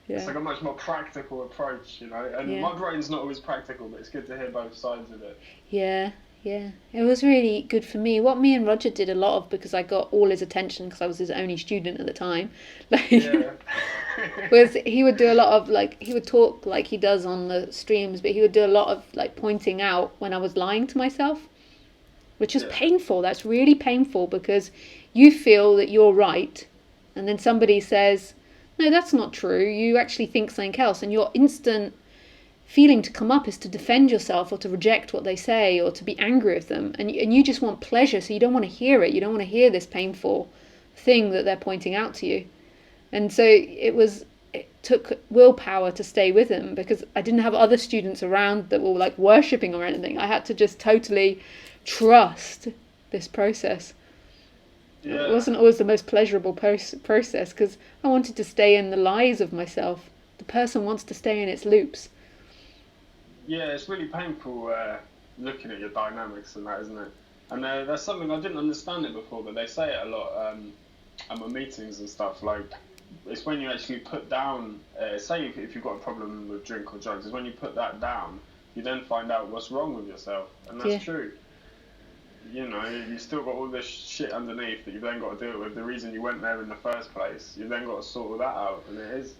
It's Yeah. like a much more practical approach, you know. And Yeah. my brain's not always practical, but it's good to hear both sides of it. Yeah. Yeah. It was really good for me. What me and Roger did a lot of, because I got all his attention because I was his only student at the time, like, Yeah. was he would do a lot of, like, he would talk like he does on the streams, but he would do a lot of, like, pointing out when I was lying to myself, which is painful. That's really painful, because you feel that you're right, and then somebody says, no, that's not true, you actually think something else, and your instant feeling to come up is to defend yourself or to reject what they say or to be angry with them, and you just want pleasure, so you don't want to hear it. You don't want to hear this painful thing that they're pointing out to you. And so it took willpower to stay with him, because I didn't have other students around that were like worshipping or anything. I had to just totally trust this process. It wasn't always the most pleasurable process, because I wanted to stay in the lies of myself. The person wants to stay in its loops. Yeah, it's really painful looking at your dynamics and that, isn't it? And that's something I didn't understand it before, but they say it a lot at my meetings and stuff. Like, it's when you actually put down, say if you've got a problem with drink or drugs, it's when you put that down, you then find out what's wrong with yourself, and that's true. You know, you still got all this shit underneath that you've then got to deal with. The reason you went there in the first place, you've then got to sort all that out, and it is.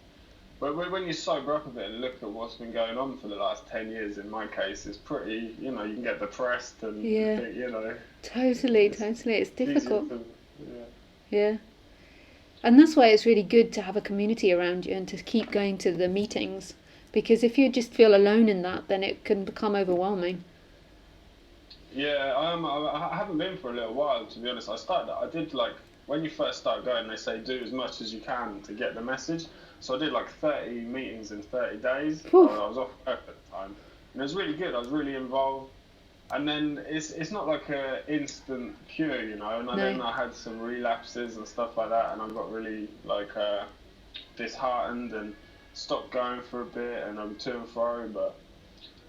But when you sober up a bit and look at what's been going on for the last 10 years, in my case, it's pretty, you know, you can get depressed and, you know. Totally. It's difficult. Yeah. And that's why it's really good to have a community around you and to keep going to the meetings. Because if you just feel alone in that, then it can become overwhelming. Yeah, I haven't been for a little while, to be honest. I did like, when you first start going, they say do as much as you can to get the message. So I did like 30 meetings in 30 days. I was off work at the time, and it was really good. I was really involved. And then it's not like a instant cure, you know. And then I had some relapses and stuff like that, and I got really like disheartened and stopped going for a bit, and I'm to and fro. But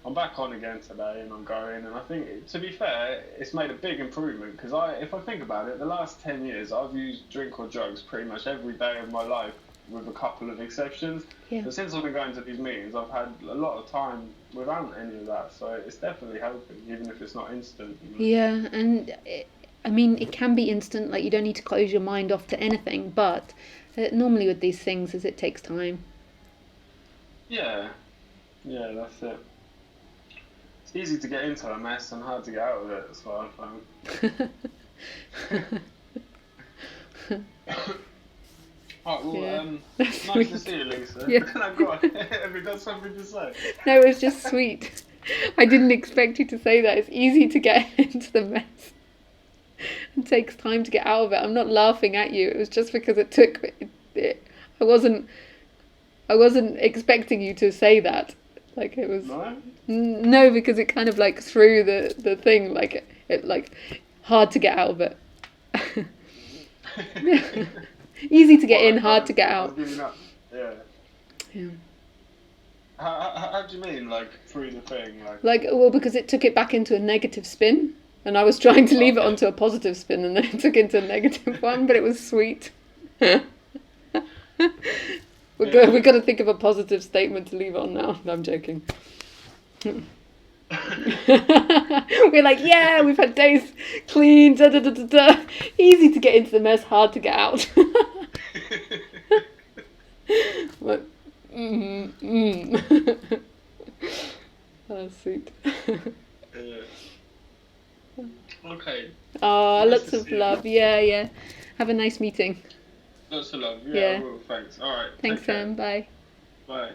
I'm back on again today, and I'm going. And I think, to be fair, it's made a big improvement, because if I think about it, the last 10 years I've used drink or drugs pretty much every day of my life, with a couple of exceptions. But since I've been going to these meetings, I've had a lot of time without any of that. So it's definitely helping, even if it's not instant. You know? Yeah, and I mean, it can be instant. Like, you don't need to close your mind off to anything. But normally with these things, it takes time. Yeah, that's it. It's easy to get into a mess and hard to get out of it. That's what I found. Oh, well, nice to see you, Lisa. Have you got something to say? No, it was just sweet. I didn't expect you to say that. It's easy to get into the mess. It takes time to get out of it. I'm not laughing at you. It was just because it took... I wasn't expecting you to say that. Like, it was... No, because it kind of, like, threw the thing, like, it like, hard to get out of it. Easy to get in, hard to get out. Yeah. How do you mean, like, through the thing? Like, well, because it took it back into a negative spin, and I was trying to leave it onto a positive spin, and then it took it into a negative one, but it was sweet. We've got to think of a positive statement to leave on now. No, I'm joking. We're like, yeah, we've had days clean, easy to get into the mess, hard to get out. But, oh, sweet. Okay. Oh, lots of love. Yeah. Have a nice meeting. Lots of love. Yeah. Well, thanks. All right. Thanks, Sam. Bye. Bye.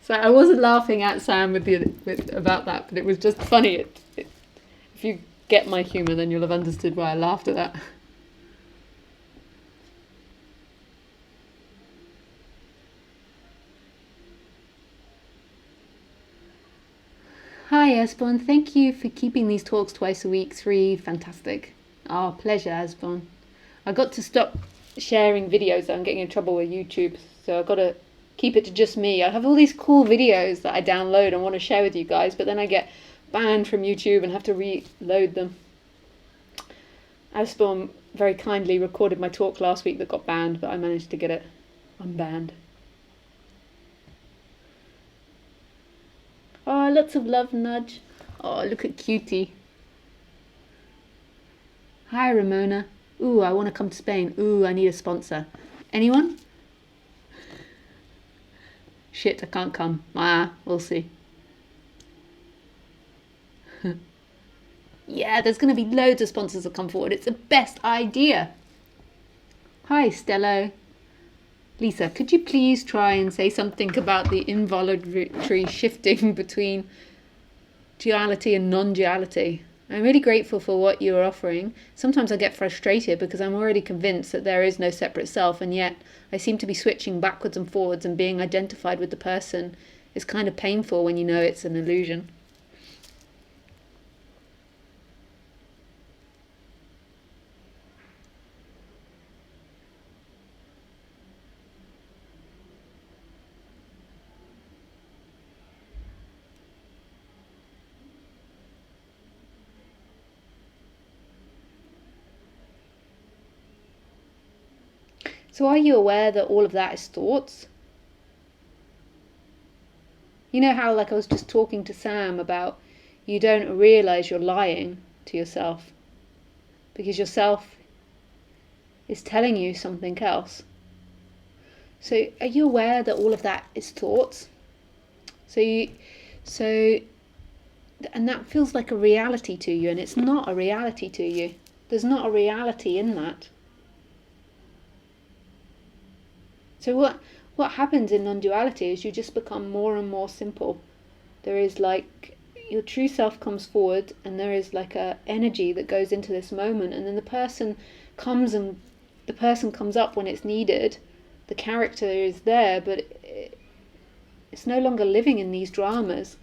So I wasn't laughing at Sam about that, but it was just funny. If you get my humour, then you'll have understood why I laughed at that. Hi, Esbon. Thank you for keeping these talks twice a week. 3, fantastic. Oh, pleasure, Esbon. I got to stop sharing videos. I'm getting in trouble with YouTube, so I've got to keep it to just me. I have all these cool videos that I download and want to share with you guys, but then I get banned from YouTube and have to reload them. Asborn very kindly recorded my talk last week that got banned, but I managed to get it unbanned. Oh, lots of love, Nudge. Oh, look at Cutie. Hi, Ramona. Ooh, I want to come to Spain. Ooh, I need a sponsor. Anyone? Shit, I can't come. We'll see. Yeah, there's going to be loads of sponsors that come forward. It's the best idea. Hi, Stello. Lisa, could you please try and say something about the involuntary shifting between duality and non-duality? I'm really grateful for what you're offering. Sometimes I get frustrated because I'm already convinced that there is no separate self, and yet I seem to be switching backwards and forwards, and being identified with the person is kind of painful when you know it's an illusion. So are you aware that all of that is thoughts? You know how, like I was just talking to Sam about, you don't realise you're lying to yourself because yourself is telling you something else. So are you aware that all of that is thoughts? And that feels like a reality to you, and it's not a reality to you. There's not a reality in that. So what happens in non-duality is you just become more and more simple. There is like, your true self comes forward, and there is like a energy that goes into this moment, and then the person comes up when it's needed. The character is there, but it's no longer living in these dramas.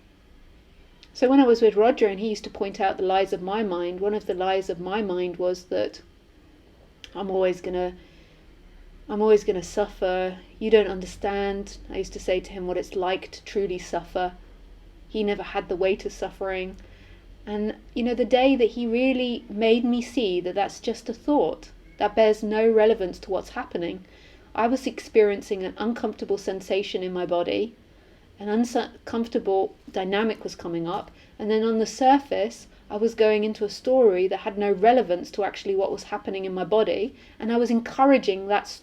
So when I was with Roger and he used to point out the lies of my mind, one of the lies of my mind was that I'm always gonna suffer. You don't understand. I used to say to him what it's like to truly suffer. He never had the weight of suffering. And, the day that he really made me see that that's just a thought, that bears no relevance to what's happening. I was experiencing an uncomfortable sensation in my body. An uncomfortable dynamic was coming up. And then on the surface, I was going into a story that had no relevance to actually what was happening in my body. And I was encouraging that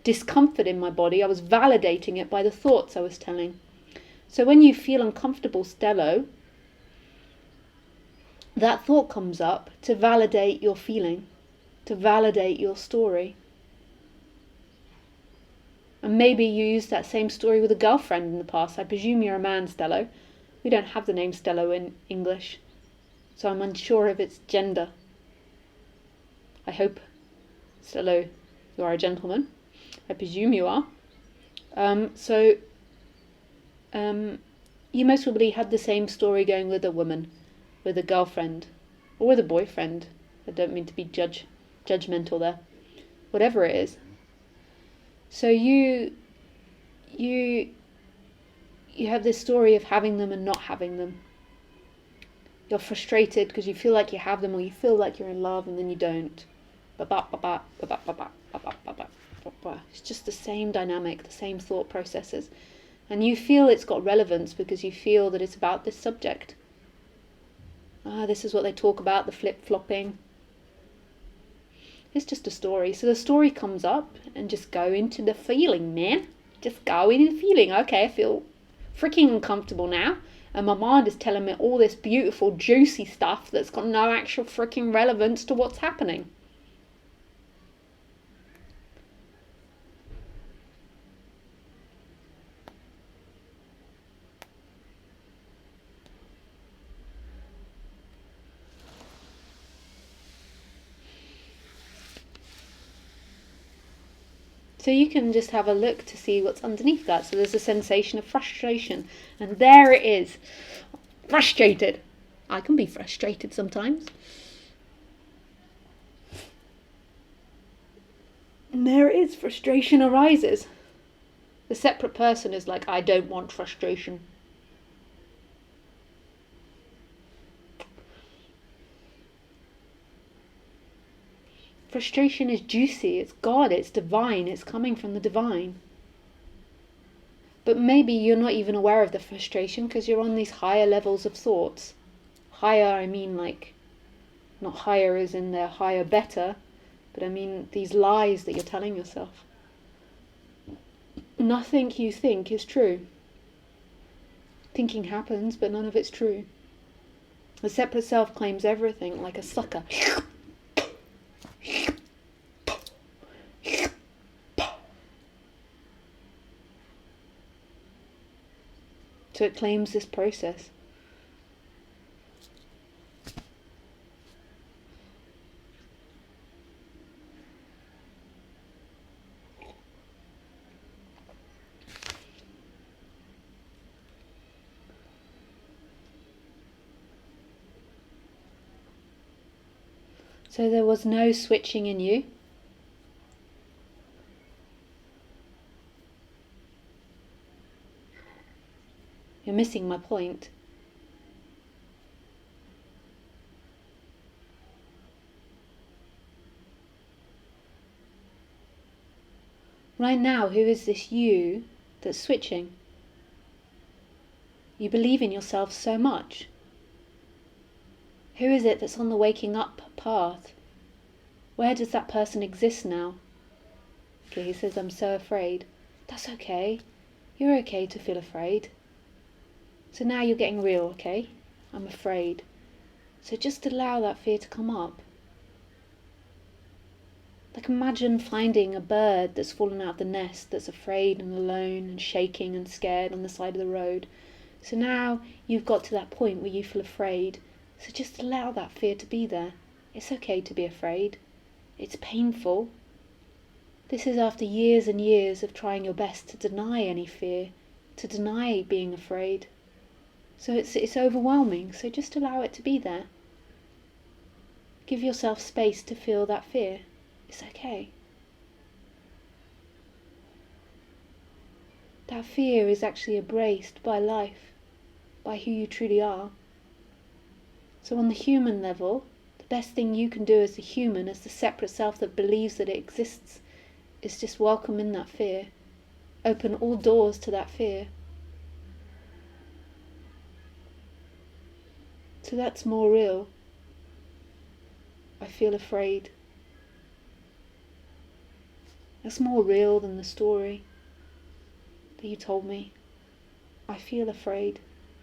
discomfort in my body. I was validating it by the thoughts I was telling. So when you feel uncomfortable, Stello, that thought comes up to validate your feeling, to validate your story. And maybe you used that same story with a girlfriend in the past. I presume you're a man, Stello. We don't have the name Stello in English, so I'm unsure of its gender. I hope, Stello, you are a gentleman. I presume you are. You most probably had the same story going with a woman, with a girlfriend, or with a boyfriend. I don't mean to be judgmental there. Whatever it is. So you have this story of having them and not having them. You're frustrated because you feel like you have them, or you feel like you're in love and then you don't. It's just the same dynamic, the same thought processes. And you feel it's got relevance because you feel that it's about this subject. This is what they talk about, the flip-flopping. It's just a story. So the story comes up, and just go into the feeling, man. Just go into the feeling. Okay, I feel freaking uncomfortable now. And my mind is telling me all this beautiful, juicy stuff that's got no actual freaking relevance to what's happening. So you can just have a look to see what's underneath that. So there's a sensation of frustration. And there it is. Frustrated. I can be frustrated sometimes. And there it is. Frustration arises. The separate person is like, I don't want frustration. Frustration is juicy, it's God, it's divine, it's coming from the divine. But maybe you're not even aware of the frustration because you're on these higher levels of thoughts. Higher, I mean like, not higher as in they're higher better, but I mean these lies that you're telling yourself. Nothing you think is true. Thinking happens, but none of it's true. The separate self claims everything like a sucker. So it claims this process. So there was no switching in you. You're missing my point. Right now, who is this you that's switching? You believe in yourself so much. Who is it that's on the waking up path? Where does that person exist now? Okay, he says, I'm so afraid. That's okay. You're okay to feel afraid. So now you're getting real, okay? I'm afraid. So just allow that fear to come up. Like imagine finding a bird that's fallen out of the nest, that's afraid and alone and shaking and scared on the side of the road. So now you've got to that point where you feel afraid. So just allow that fear to be there. It's okay to be afraid. It's painful. This is after years and years of trying your best to deny any fear, to deny being afraid. So it's overwhelming, so just allow it to be there. Give yourself space to feel that fear. It's okay. That fear is actually embraced by life, by who you truly are. So on the human level, the best thing you can do as a human, as the separate self that believes that it exists, is just welcome in that fear. Open all doors to that fear. So that's more real. I feel afraid. That's more real than the story that you told me. I feel afraid.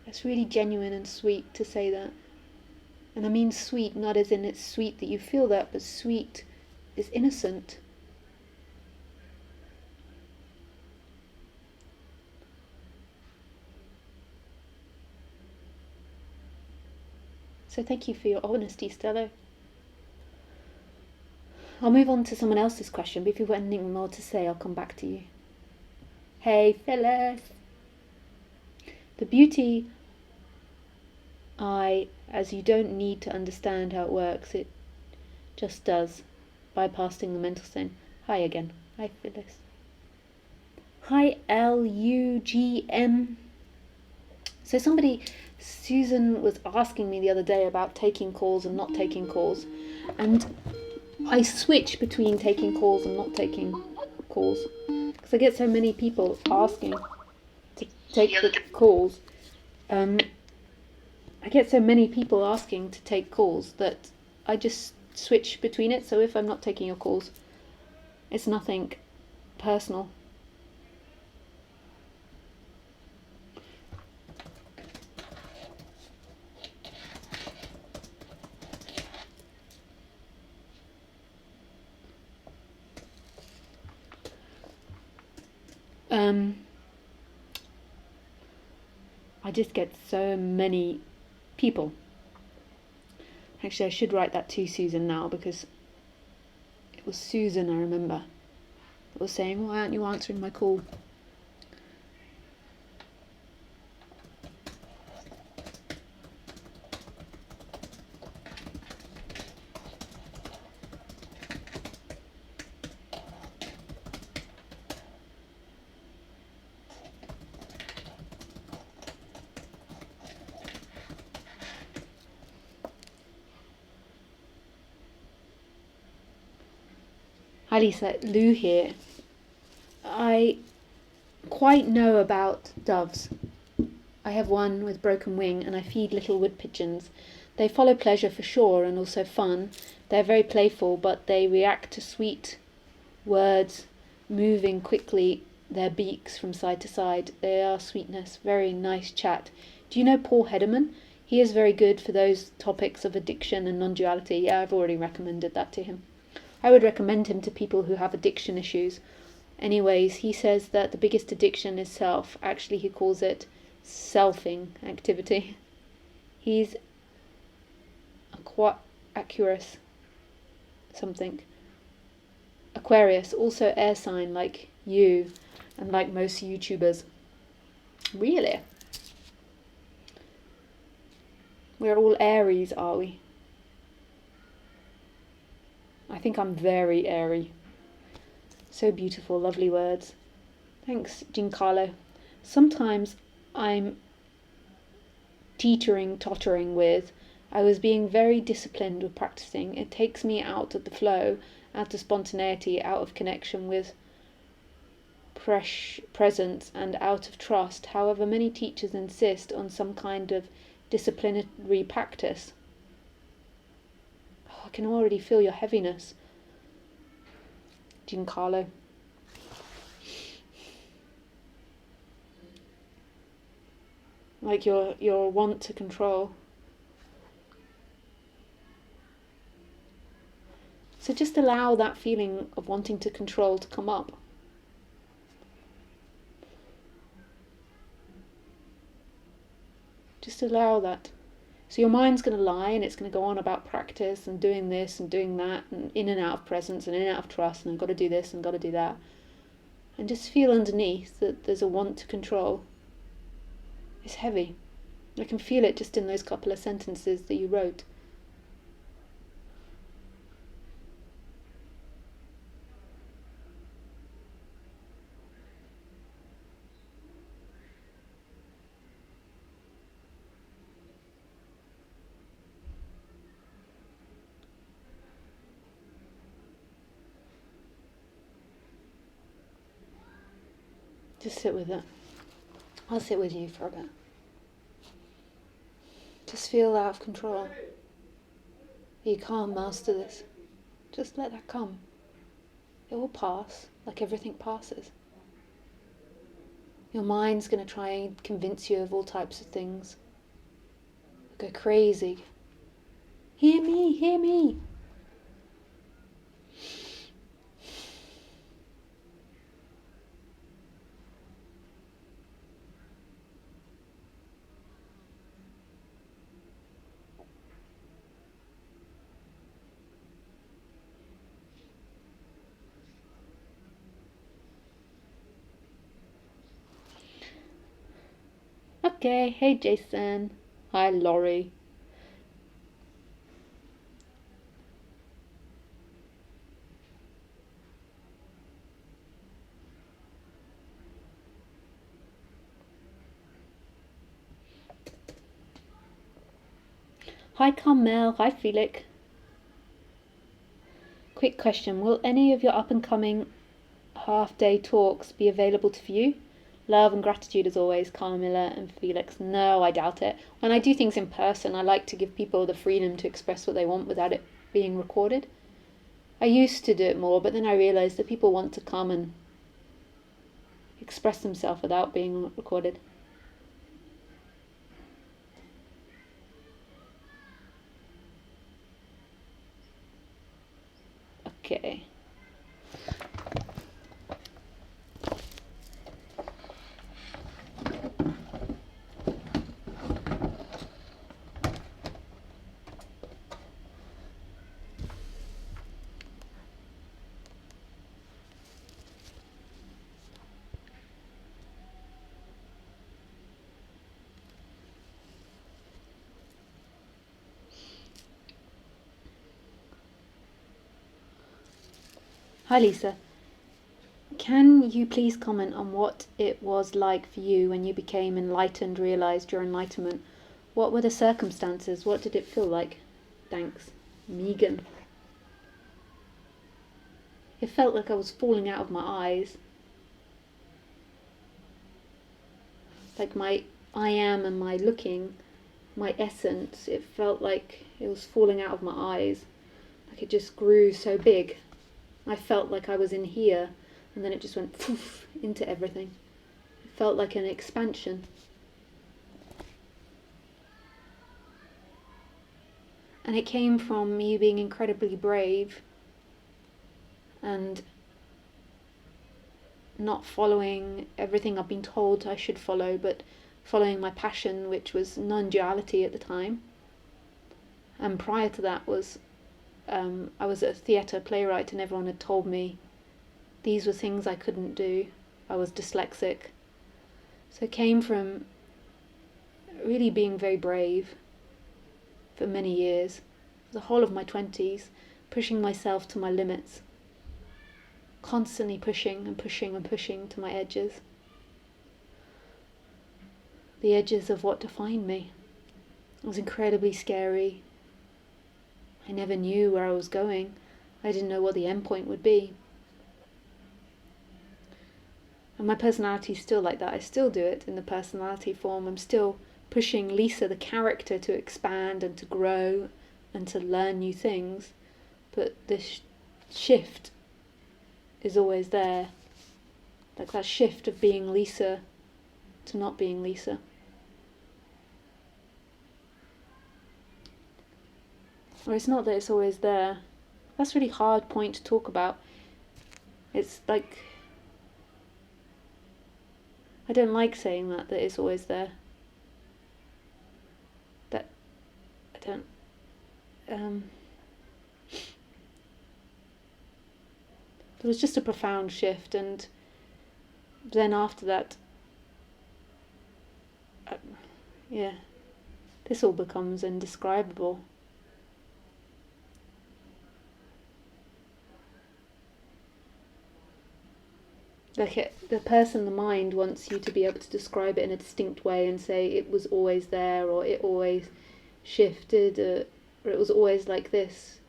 That's really genuine and sweet to say that. And I mean sweet, not as in it's sweet that you feel that, but sweet is innocent. So thank you for your honesty, Stella. I'll move on to someone else's question, but if you've got anything more to say, I'll come back to you. Hey, Phyllis. The beauty, as you don't need to understand how it works, it just does, bypassing the mental sin. Hi again. Hi, Phyllis. Hi, LUGM. So Susan was asking me the other day about taking calls and not taking calls. And I switch between taking calls and not taking calls. Because I get so many people asking to take the calls. I get so many people asking to take calls that I just switch between it. So if I'm not taking your calls, it's nothing personal. I just get so many people. Actually, I should write that to Susan now, because it was Susan, I remember, that was saying, why aren't you answering my call? Hi Lisa, Lou here. I quite know about doves. I have one with broken wing and I feed little wood pigeons. They follow pleasure for sure and also fun. They're very playful, but they react to sweet words, moving quickly their beaks from side to side. They are sweetness, very nice chat. Do you know Paul Hederman? He is very good for those topics of addiction and non-duality. Yeah, I've already recommended that to him. I would recommend him to people who have addiction issues. Anyways, he says that the biggest addiction is self. Actually, he calls it selfing activity. He's Aquarius something. Aquarius, also air sign like you and like most YouTubers. Really? We're all Aries, are we? I think I'm very airy. So beautiful, lovely words. Thanks, Giancarlo. Sometimes I'm tottering with, I was being very disciplined with practicing. It takes me out of the flow, out of spontaneity, out of connection with presence, and out of trust. However, many teachers insist on some kind of disciplinary practice. Oh, I can already feel your heaviness, Giancarlo. Like your want to control. So just allow that feeling of wanting to control to come up. Just allow that. So your mind's going to lie and it's going to go on about practice and doing this and doing that and in and out of presence and in and out of trust and I've got to do this and got to do that. And just feel underneath that there's a want to control. It's heavy. I can feel it just in those couple of sentences that you wrote. Just sit with it. I'll sit with you for a bit. Just feel out of control. You can't master this. Just let that come. It will pass, like everything passes. Your mind's going to try and convince you of all types of things. Go crazy. Hear me, hear me. Okay, hey Jason. Hi Laurie. Hi Carmel, hi Felix. Quick question, will any of your up and coming half-day talks be available to view? Love and gratitude as always, Carmilla and Felix. No, I doubt it. When I do things in person, I like to give people the freedom to express what they want without it being recorded. I used to do it more, but then I realised that people want to come and express themselves without being recorded. Okay. Hi Lisa, can you please comment on what it was like for you when you became enlightened, realised your enlightenment? What were the circumstances? What did it feel like? Thanks. Megan. It felt like I was falling out of my eyes. Like my I am and my looking, my essence, it felt like it was falling out of my eyes. Like it just grew so big. I felt like I was in here, and then it just went poof into everything. It felt like an expansion. And it came from me being incredibly brave and not following everything I've been told I should follow, but following my passion, which was non-duality at the time. And prior to that was, I was a theatre playwright, and everyone had told me these were things I couldn't do. I was dyslexic. So it came from really being very brave for many years, the whole of my 20s, pushing myself to my limits, constantly pushing and pushing and pushing to my edges, the edges of what defined me. It was incredibly scary. I never knew where I was going. I didn't know what the end point would be. And my personality is still like that. I still do it in the personality form. I'm still pushing Lisa, the character, to expand and to grow and to learn new things. But this shift is always there. Like that shift of being Lisa to not being Lisa. Or it's not that it's always there. That's a really hard point to talk about. It's like, I don't like saying that it's always there. That I don't, there was just a profound shift, and then after that, this all becomes indescribable. Like the person, the mind, wants you to be able to describe it in a distinct way and say it was always there, or it always shifted, or it was always like this.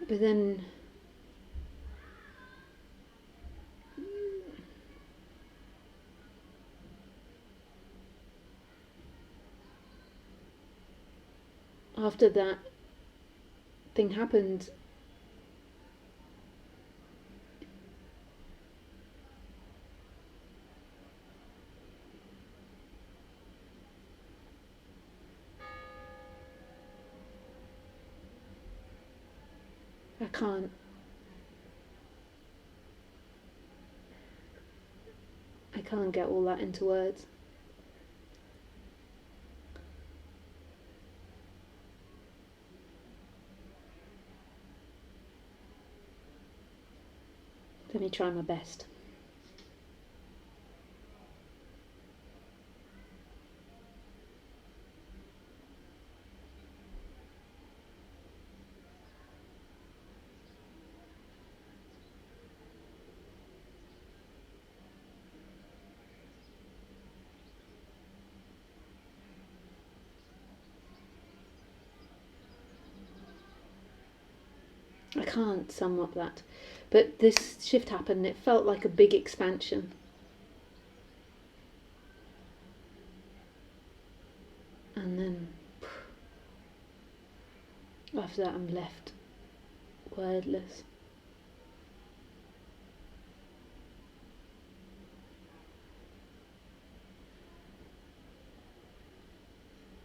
But then after that thing happened, I can't get all that into words. Let me try my best. I can't sum up that. But this shift happened, it felt like a big expansion. And then after that I'm left wordless.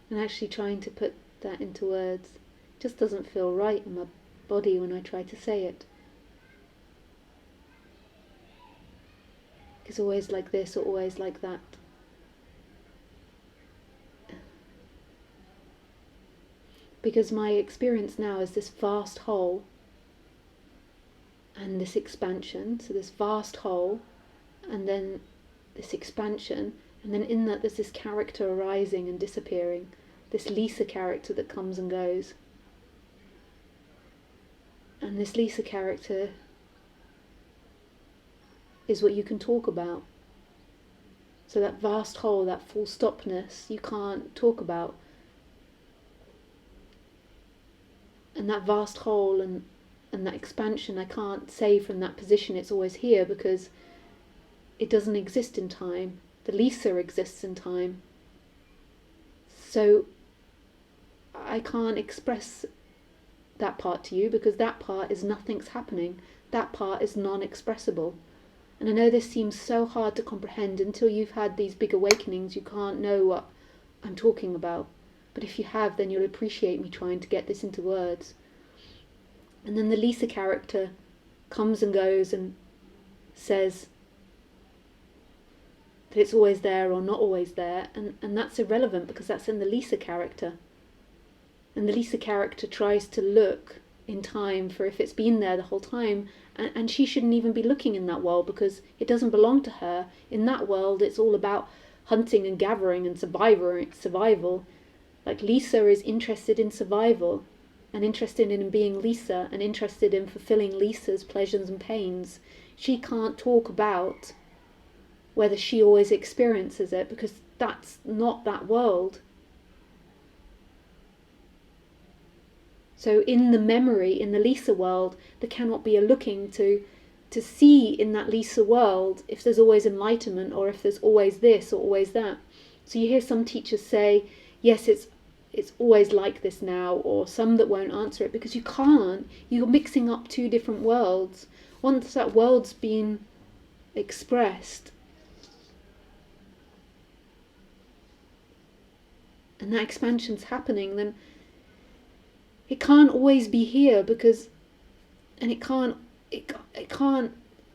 And actually trying to put that into words just doesn't feel right in my body when I try to say it. It's always like this or always like that. Because my experience now is this vast whole and this expansion. So this vast whole and then this expansion, and then in that there's this character arising and disappearing, this Lisa character that comes and goes. And this Lisa character is what you can talk about. So that vast whole, that full stopness, you can't talk about. And that vast whole and and that expansion, I can't say from that position it's always here, because it doesn't exist in time. The Lisa exists in time. So I can't express that part to you, because that part is nothing's happening. That part is non-expressible. And I know this seems so hard to comprehend. Until you've had these big awakenings, you can't know what I'm talking about. But if you have, then you'll appreciate me trying to get this into words. And then the Lisa character comes and goes and says that it's always there or not always there, and that's irrelevant, because that's in the Lisa character. And the Lisa character tries to look in time for if it's been there the whole time, and she shouldn't even be looking in that world, because it doesn't belong to her. In that world, it's all about hunting and gathering and survival. Like, Lisa is interested in survival, and interested in being Lisa, and interested in fulfilling Lisa's pleasures and pains. She can't talk about whether she always experiences it, because that's not that world. So in the memory, in the Lisa world, there cannot be a looking to see in that Lisa world if there's always enlightenment, or if there's always this or always that. So you hear some teachers say, yes, it's always like this now, or some that won't answer it, because you can't. You're mixing up two different worlds. Once that world's been expressed, and that expansion's happening, then it can't always be here, because, and it can't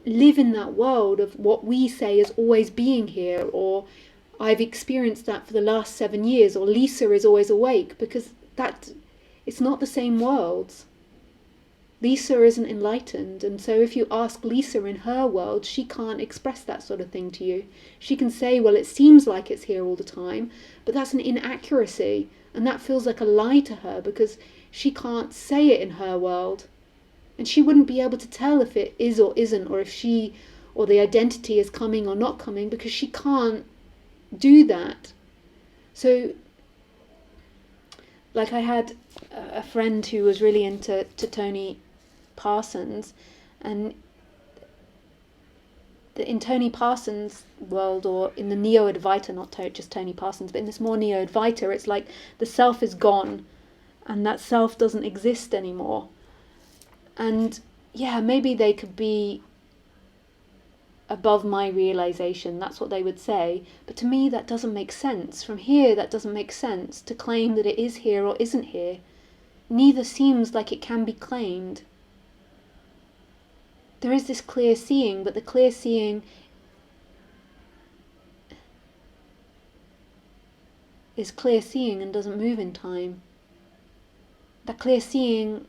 live in that world of what we say is always being here, or I've experienced that for the last 7 years, or Lisa is always awake, because it's not the same worlds. Lisa isn't enlightened, and so if you ask Lisa in her world, she can't express that sort of thing to you. She can say, well, it seems like it's here all the time, but that's an inaccuracy, and that feels like a lie to her, because she can't say it in her world. And she wouldn't be able to tell if it is or isn't, or if or the identity is coming or not coming, because she can't do that. So, like, I had a friend who was really into Tony Parsons, and in Tony Parsons' world, or in the Neo-Advaita, not just Tony Parsons, but in this more Neo-Advaita, it's like the self is gone, and that self doesn't exist anymore. And yeah, maybe they could be above my realization, that's what they would say, but to me that doesn't make sense. From here, that doesn't make sense, to claim that it is here or isn't here. Neither seems like it can be claimed. There is this clear seeing, but the clear seeing is clear seeing and doesn't move in time. That clear seeing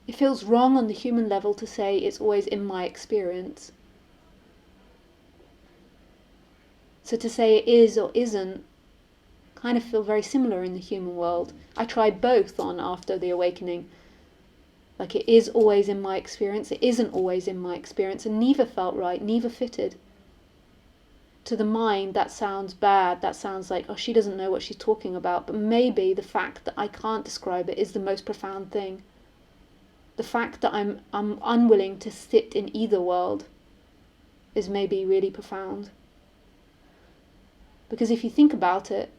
it feels wrong on the human level to say it's always in my experience. So to say it is or isn't kind of feel very similar in the human world. I tried both on after the awakening. Like, it is always in my experience, it isn't always in my experience, and neither felt right, neither fitted. To the mind, that sounds bad, that sounds like, oh, she doesn't know what she's talking about, but maybe the fact that I can't describe it is the most profound thing. The fact that I'm unwilling to sit in either world is maybe really profound. Because if you think about it,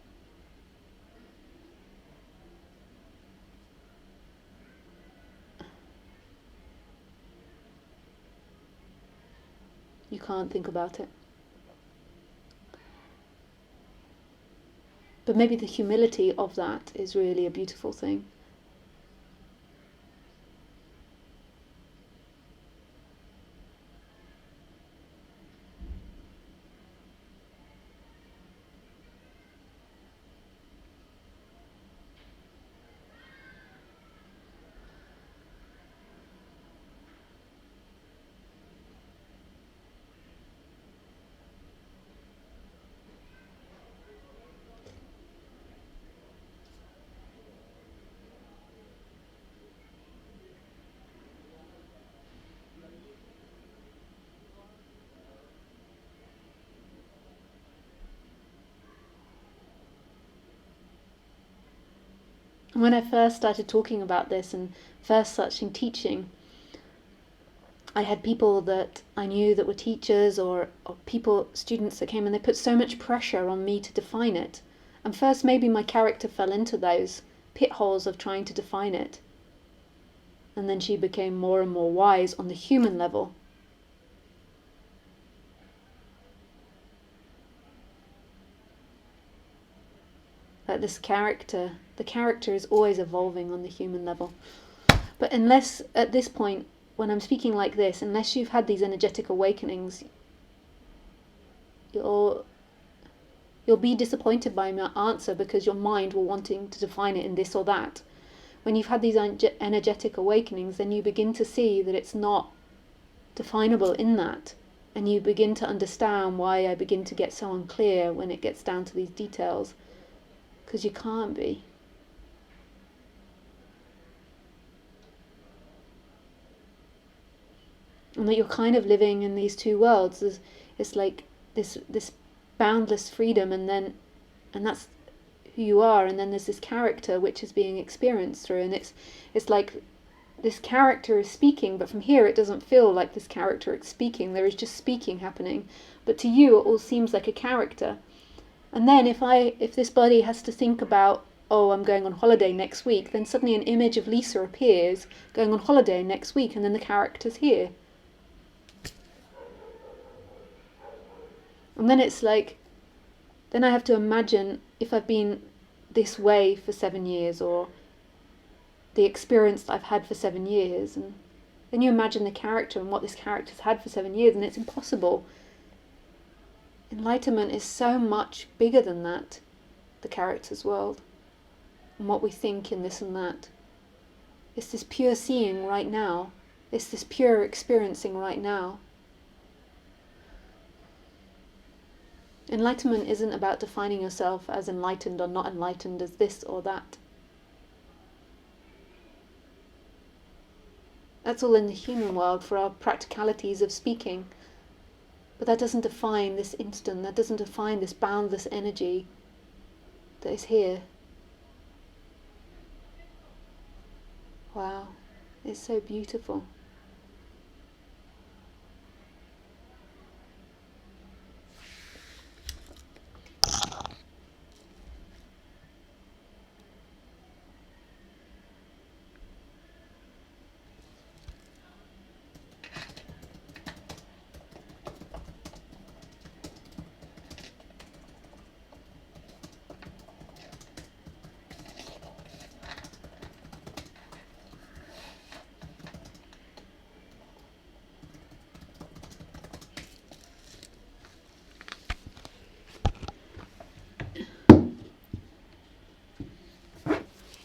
you can't think about it. But maybe the humility of that is really a beautiful thing. When I first started talking about this and first started teaching, I had people that I knew that were teachers or students that came, and they put so much pressure on me to define it. And first maybe my character fell into those pit holes of trying to define it. And then she became more and more wise on the human level. That this character, the character is always evolving on the human level. But unless, at this point, when I'm speaking like this, unless you've had these energetic awakenings, you'll be disappointed by my answer, because your mind will wanting to define it in this or that. When you've had these energetic awakenings, then you begin to see that it's not definable in that, and you begin to understand why I begin to get so unclear when it gets down to these details, because you can't be. And that you're kind of living in these two worlds. It's like this boundless freedom, and that's who you are, and then there's this character which is being experienced through, and it's like this character is speaking, but from here it doesn't feel like this character is speaking. There is just speaking happening, but to you it all seems like a character. And then if this body has to think about, oh, I'm going on holiday next week, then suddenly an image of Lisa appears going on holiday next week, and then the character's here. And then it's like, then I have to imagine if I've been this way for 7 years, or the experience that I've had for 7 years, and then you imagine the character and what this character's had for 7 years, and it's impossible. Enlightenment is so much bigger than that, the character's world, and what we think in this and that. It's this pure seeing right now. It's this pure experiencing right now. Enlightenment isn't about defining yourself as enlightened or not enlightened, as this or that. That's all in the human world for our practicalities of speaking. But that doesn't define this instant, that doesn't define this boundless energy that is here. Wow, it's so beautiful.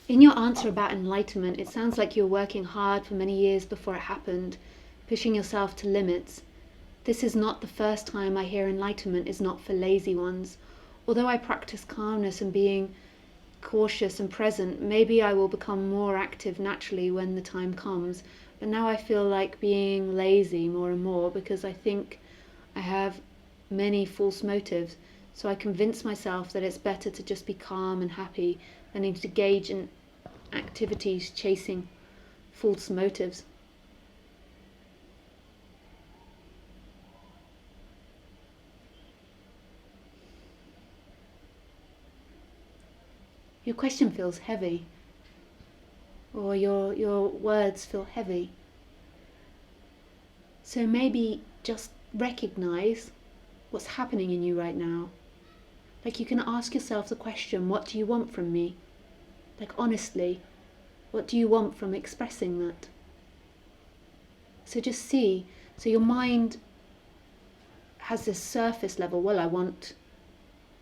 In your answer about enlightenment, it sounds like you're working hard for many years before it happened, pushing yourself to limits. This is not the first time I hear enlightenment is not for lazy ones. Although I practice calmness and being cautious and present, maybe I will become more active naturally when the time comes. But now I feel like being lazy more and more, because I think I have many false motives. So I convince myself that it's better to just be calm and happy than to engage in activities chasing false motives. Your question feels heavy, or your words feel heavy. So maybe just recognize what's happening in you right now. Like, you can ask yourself the question, what do you want from me? Like, honestly, what do you want from expressing that? So just see. So your mind has this surface level, well, I want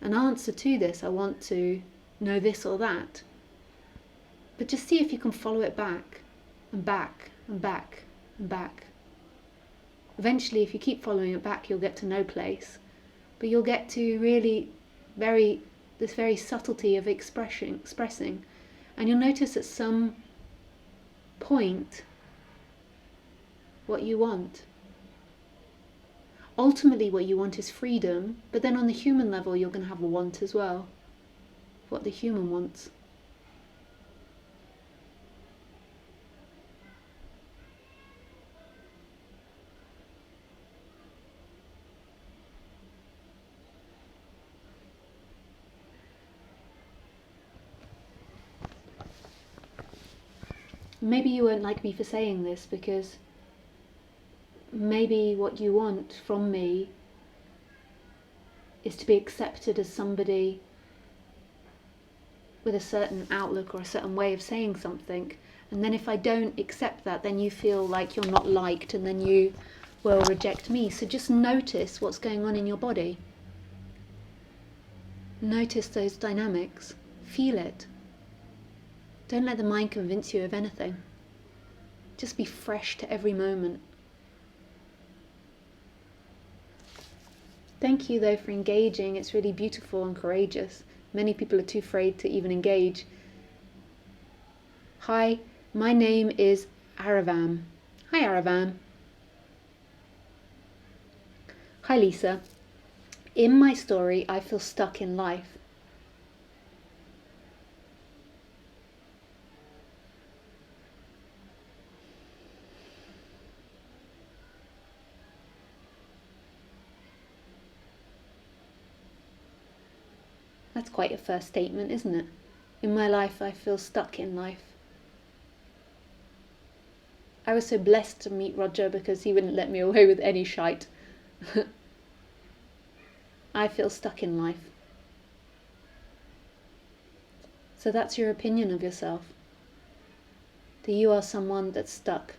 an answer to this, I want to know this or that. But just see if you can follow it back and back and back and back. Eventually, if you keep following it back, you'll get to no place. But you'll get to really this very subtlety of expressing. And you'll notice at some point what you want. Ultimately, what you want is freedom, but then on the human level, you're going to have a want as well. What the human wants. maybe you won't like me for saying this, because maybe what you want from me is to be accepted as somebody with a certain outlook or a certain way of saying something. And then if I don't accept that, then you feel like you're not liked, and then you will reject me. So just notice what's going on in your body. Notice those dynamics. Feel it. Don't let the mind convince you of anything. Just be fresh to every moment. Thank you though for engaging. It's really beautiful and courageous. Many people are too afraid to even engage. Hi, my name is Aravam. Hi Aravam. Hi Lisa. In my story, I feel stuck in life. That's quite a first statement, isn't it? In my life, I feel stuck in life. I was so blessed to meet Roger because he wouldn't let me away with any shite. I feel stuck in life. So that's your opinion of yourself. That you are someone that's stuck.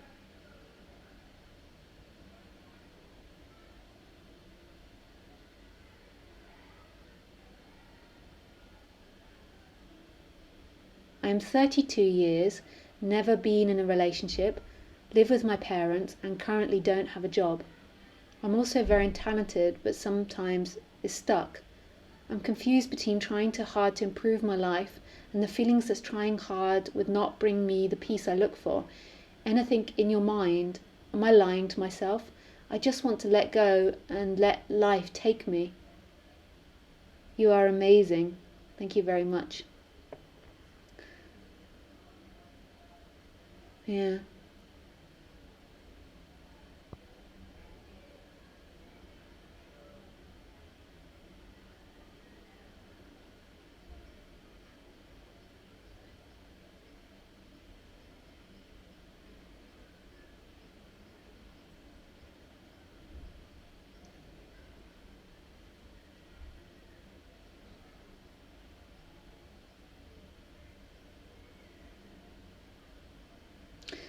I am 32 years, never been in a relationship, live with my parents and currently don't have a job. I'm also very talented but sometimes is stuck. I'm confused between trying too hard to improve my life and the feelings that trying hard would not bring me the peace I look for. Anything in your mind? Am I lying to myself? I just want to let go and let life take me. You are amazing. Thank you very much. Yeah.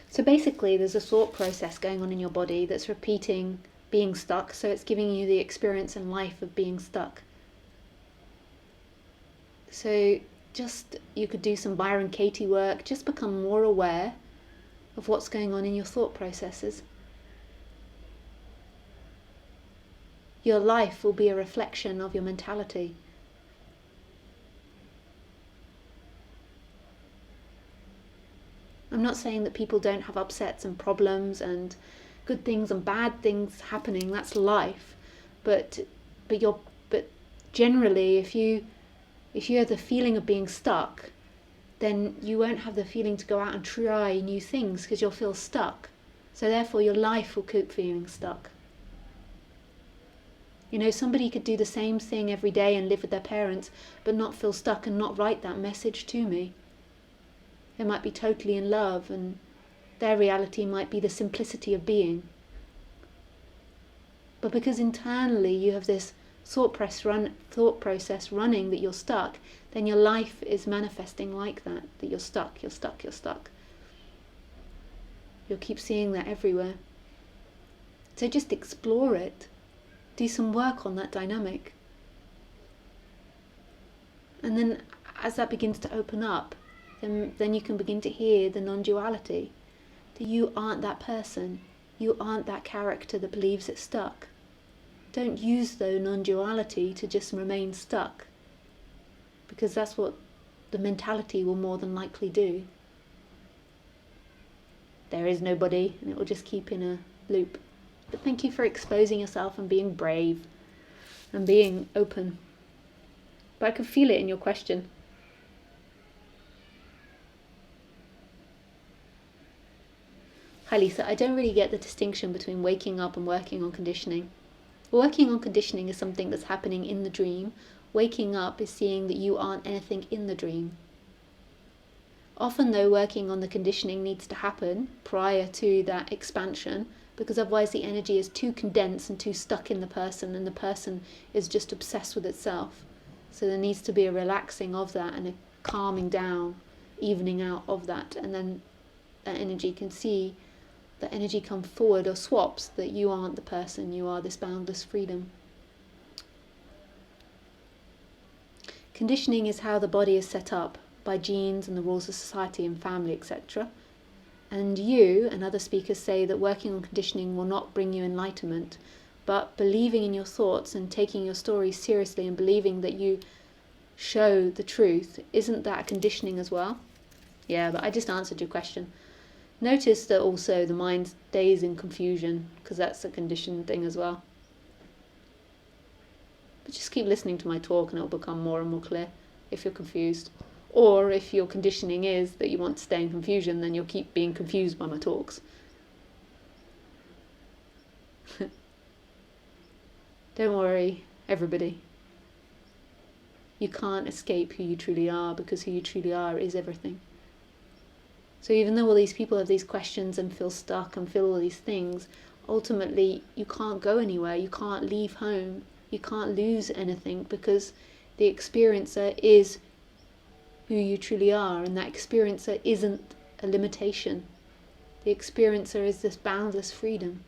So basically there's a thought process going on in your body that's repeating being stuck, so it's giving you the experience in life of being stuck. So just, you could do some Byron Katie work, just become more aware of what's going on in your thought processes. Your life will be a reflection of your mentality. I'm not saying that people don't have upsets and problems and good things and bad things happening. That's life. But generally, if you have the feeling of being stuck, then you won't have the feeling to go out and try new things because you'll feel stuck. So therefore, your life will keep feeling stuck. You know, somebody could do the same thing every day and live with their parents, but not feel stuck and not write that message to me. They might be totally in love, and their reality might be the simplicity of being. But because internally you have this thought process running that you're stuck, then your life is manifesting like that you're stuck, you're stuck, you're stuck. You'll keep seeing that everywhere. So just explore it. Do some work on that dynamic. And then as that begins to open up, then you can begin to hear the non-duality. That you aren't that person. You aren't that character that believes it's stuck. Don't use the non-duality to just remain stuck, because that's what the mentality will more than likely do. There is nobody, and it will just keep in a loop. But thank you for exposing yourself and being brave and being open. But I can feel it in your question. Hi Lisa, I don't really get the distinction between waking up and working on conditioning. Working on conditioning is something that's happening in the dream. Waking up is seeing that you aren't anything in the dream. Often though, working on the conditioning needs to happen prior to that expansion, because otherwise the energy is too condensed and too stuck in the person, and the person is just obsessed with itself. So there needs to be a relaxing of that and a calming down, evening out of that, and then that energy can see that energy come forward, or swaps, that you aren't the person, you are this boundless freedom. Conditioning is how the body is set up by genes and the rules of society and family, etc. And you and other speakers say that working on conditioning will not bring you enlightenment, but believing in your thoughts and taking your stories seriously and believing that you show the truth, isn't that a conditioning as well? Yeah, but I just answered your question. Notice that also the mind stays in confusion, because that's a conditioned thing as well. But just keep listening to my talk and it'll become more and more clear if you're confused. Or if your conditioning is that you want to stay in confusion, then you'll keep being confused by my talks. Don't worry, everybody. You can't escape who you truly are, because who you truly are is everything. So even though all these people have these questions and feel stuck and feel all these things, ultimately you can't go anywhere, you can't leave home, you can't lose anything, because the experiencer is who you truly are, and that experiencer isn't a limitation. The experiencer is this boundless freedom.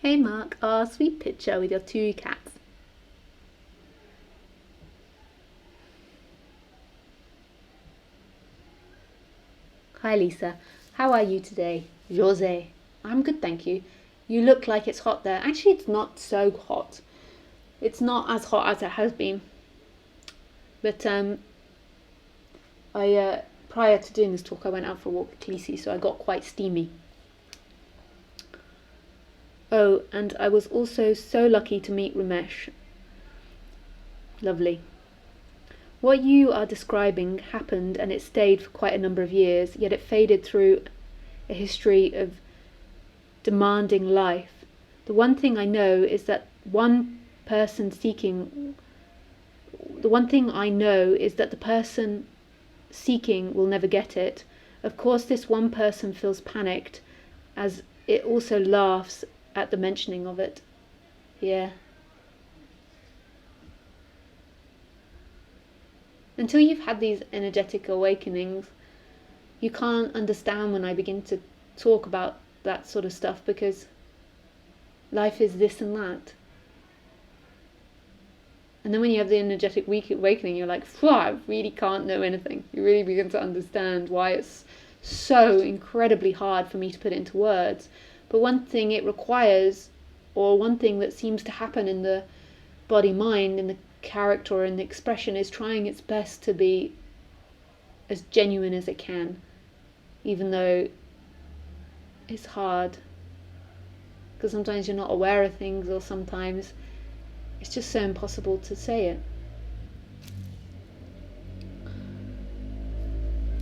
Hey Mark, sweet picture with your 2 cats. Hi Lisa, how are you today? Jose, I'm good, thank you. You look like it's hot there. Actually, it's not so hot. It's not as hot as it has been. But prior to doing this talk, I went out for a walk with Khaleesi, so I got quite steamy. Oh, and I was also so lucky to meet Ramesh. Lovely. What you are describing happened, and it stayed for quite a number of years, yet it faded through a history of demanding life. The one thing I know is that the person seeking will never get it. Of course, this one person feels panicked, as it also laughs at the mentioning of it. Yeah. Until you've had these energetic awakenings, you can't understand when I begin to talk about that sort of stuff, because life is this and that. And then when you have the energetic awakening, you're like, I really can't know anything. You really begin to understand why it's so incredibly hard for me to put it into words. But one thing it requires, or one thing that seems to happen in the body-mind, in the character or in the expression, is trying its best to be as genuine as it can, even though it's hard. Because sometimes you're not aware of things, or sometimes it's just so impossible to say it.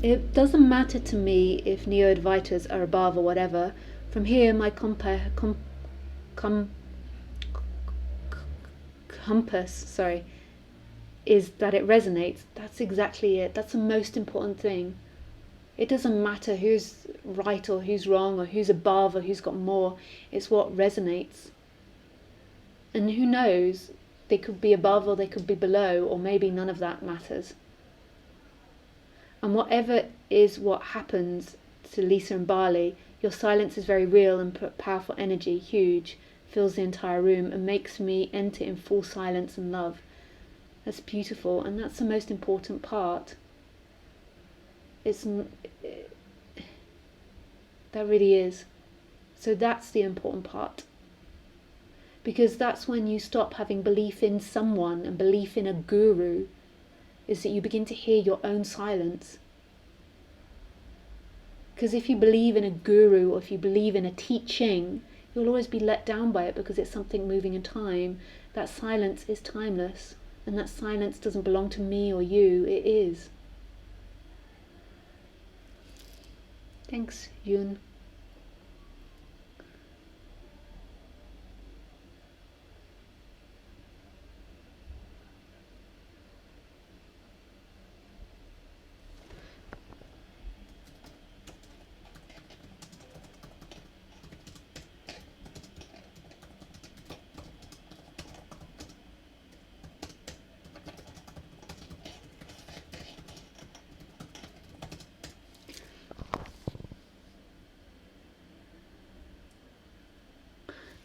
It doesn't matter to me if neo-Vytas are above or whatever. From here, my compass, is that it resonates. That's exactly it. That's the most important thing. It doesn't matter who's right or who's wrong, or who's above or who's got more. It's what resonates. And who knows, they could be above or they could be below, or maybe none of that matters. And whatever is what happens to Lisa and Barley, your silence is very real and powerful energy, huge, fills the entire room and makes me enter in full silence and love. That's beautiful, and that's the most important part. That really is. So that's the important part. Because that's when you stop having belief in someone and belief in a guru, is that you begin to hear your own silence. Because if you believe in a guru, or if you believe in a teaching, you'll always be let down by it, because it's something moving in time, that silence is timeless, and that silence doesn't belong to me or you, it is. Thanks, Yun.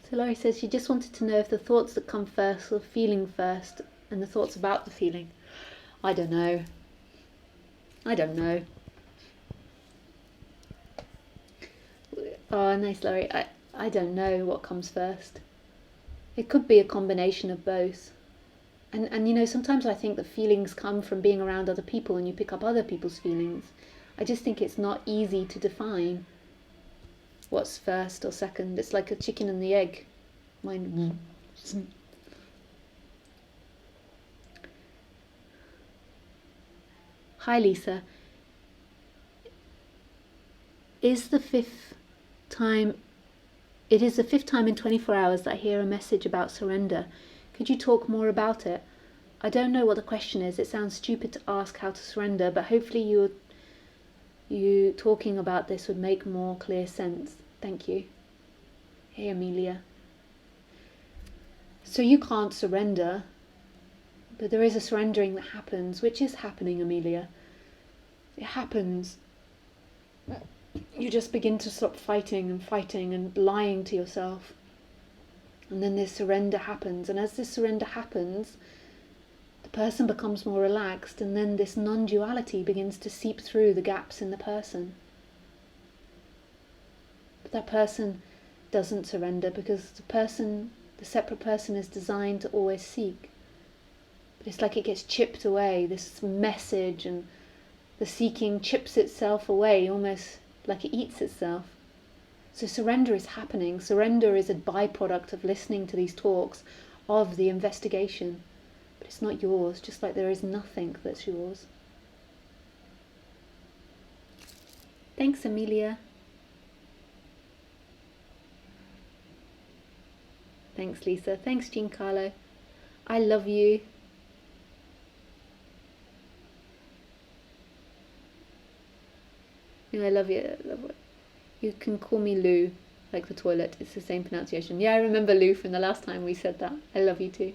So Laurie says she just wanted to know if the thoughts that come first or feeling first, and the thoughts about the feeling. I don't know. Oh, nice, Laurie. I don't know what comes first. It could be a combination of both. And you know, sometimes I think that feelings come from being around other people and you pick up other people's feelings. I just think it's not easy to define what's first or second. It's like a chicken and the egg. Mine. Hi Lisa. It is the fifth time in 24 hours that I hear a message about surrender. Could you talk more about it? I don't know what the question is. It sounds stupid to ask how to surrender, but hopefully you talking about this would make more clear sense. Thank you. Hey, Amelia. So you can't surrender, but there is a surrendering that happens. Which is happening, Amelia? It happens. You just begin to stop fighting and lying to yourself. And then this surrender happens. And as this surrender happens, the person becomes more relaxed, and then this non-duality begins to seep through the gaps in the person. But that person doesn't surrender because the separate person is designed to always seek. But it's like it gets chipped away, this message, and the seeking chips itself away, almost like it eats itself. So surrender is happening. Surrender is a byproduct of listening to these talks, of the investigation. But it's not yours, just like there is nothing that's yours. Thanks, Amelia. Thanks, Lisa. Thanks, Giancarlo. I love you. I love you. You can call me Lou, like the toilet. It's the same pronunciation. Yeah, I remember Lou from the last time we said that. I love you too.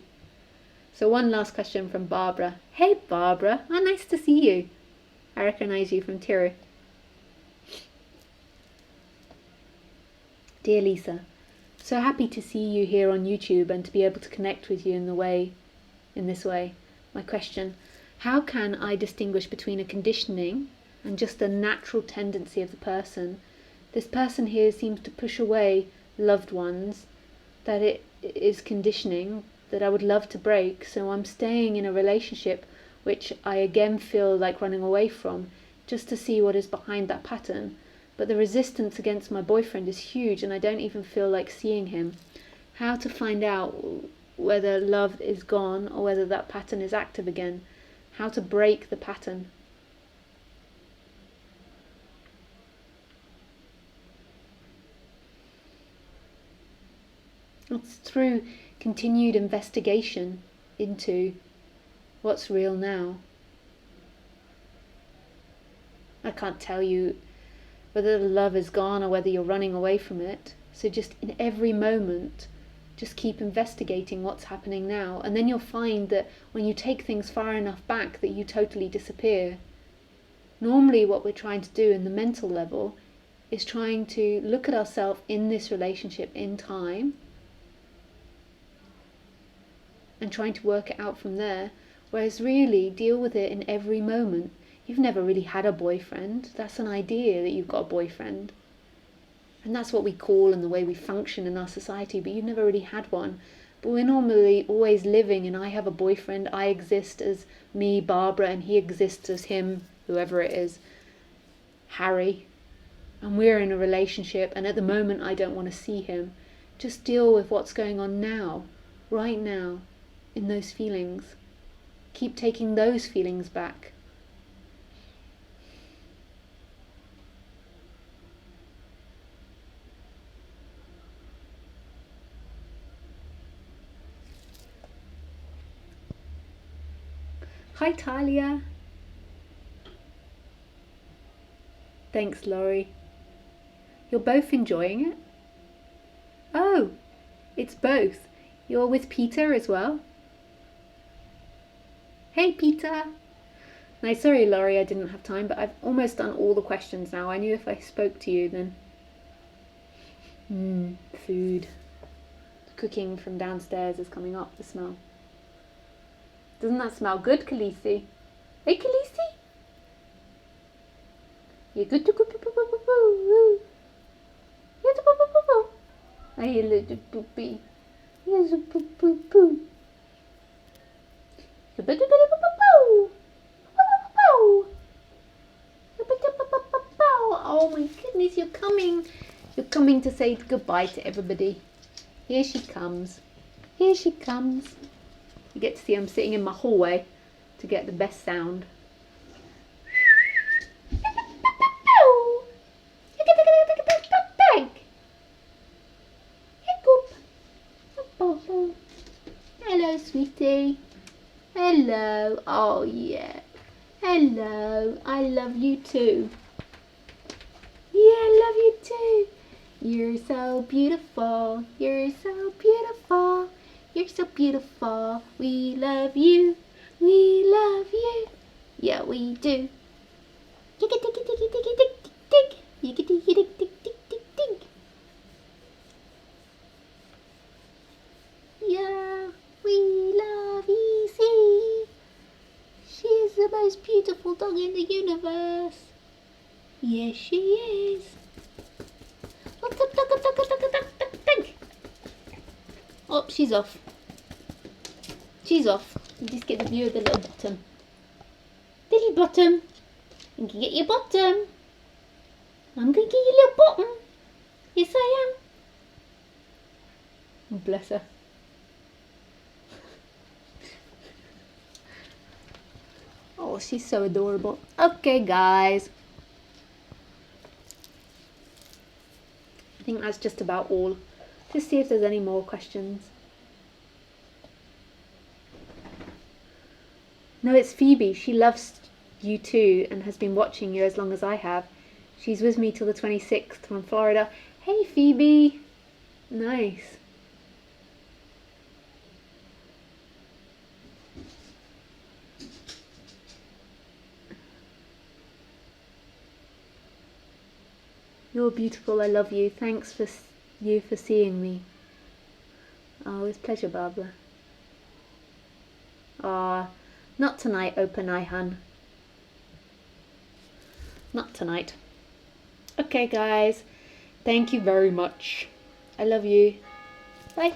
So one last question from Barbara. Hey, Barbara. Oh, nice to see you. I recognise you from Tiru. Dear Lisa, so happy to see you here on YouTube and to be able to connect with you in this way. My question, how can I distinguish between a conditioning and just a natural tendency of the person? This person here seems to push away loved ones, that it is conditioning that I would love to break, so I'm staying in a relationship which I again feel like running away from, just to see what is behind that pattern. But the resistance against my boyfriend is huge and I don't even feel like seeing him. How to find out whether love is gone or whether that pattern is active again? How to break the pattern? It's through continued investigation into what's real now. I can't tell you whether the love is gone or whether you're running away from it. So just in every moment, just keep investigating what's happening now. And then you'll find that when you take things far enough back that you totally disappear. Normally what we're trying to do in the mental level is trying to look at ourselves in this relationship in time and trying to work it out from there. Whereas really deal with it in every moment. You've never really had a boyfriend. That's an idea that you've got a boyfriend. And that's what we call and the way we function in our society, but you've never really had one. But we're normally always living in I have a boyfriend, I exist as me, Barbara, and he exists as him, whoever it is, Harry. And we're in a relationship, and at the moment I don't want to see him. Just deal with what's going on now, right now in those feelings. Keep taking those feelings back. Hi Talia. Thanks Laurie. You're both enjoying it? Oh, it's both. You're with Peter as well? Hey Peter! No, sorry Laurie, I didn't have time, but I've almost done all the questions now. I knew if I spoke to you then... food. The cooking from downstairs is coming up, the smell. Doesn't that smell good, Khaleesi? Hey Khaleesi? You're good to go. Hey little poopy. Here's a poo. Oh my goodness, you're coming. You're coming to say goodbye to everybody. Here she comes. Here she comes. You get to see I'm sitting in my hallway to get the best sound. Hello, sweetie. Hello. Oh, yeah. Hello. I love you too. Yeah, I love you too. You're so beautiful. You're so beautiful. You're so beautiful. We love you. We love you. Yeah, we do. Tick tick tick tick tick tick tick. Tick tick tick tick tick tick tick. Yeah, we love Easy. She is the most beautiful dog in the universe. Yes, she is. Oh, she's off. She's off. You just get the view of the little bottom. Little bottom. You can get your bottom. I'm going to get your little bottom. Yes, I am. Oh, bless her. Oh, she's so adorable. Okay, guys. I think that's just about all. Just see if there's any more questions. No, it's Phoebe. She loves you too and has been watching you as long as I have. She's with me till the 26th from Florida. Hey, Phoebe. Nice. You're beautiful. I love you. Thanks for seeing me. Oh, it's a pleasure, Barbara. Ah, not tonight, open eye, hun. Not tonight. Okay, guys. Thank you very much. I love you. Bye.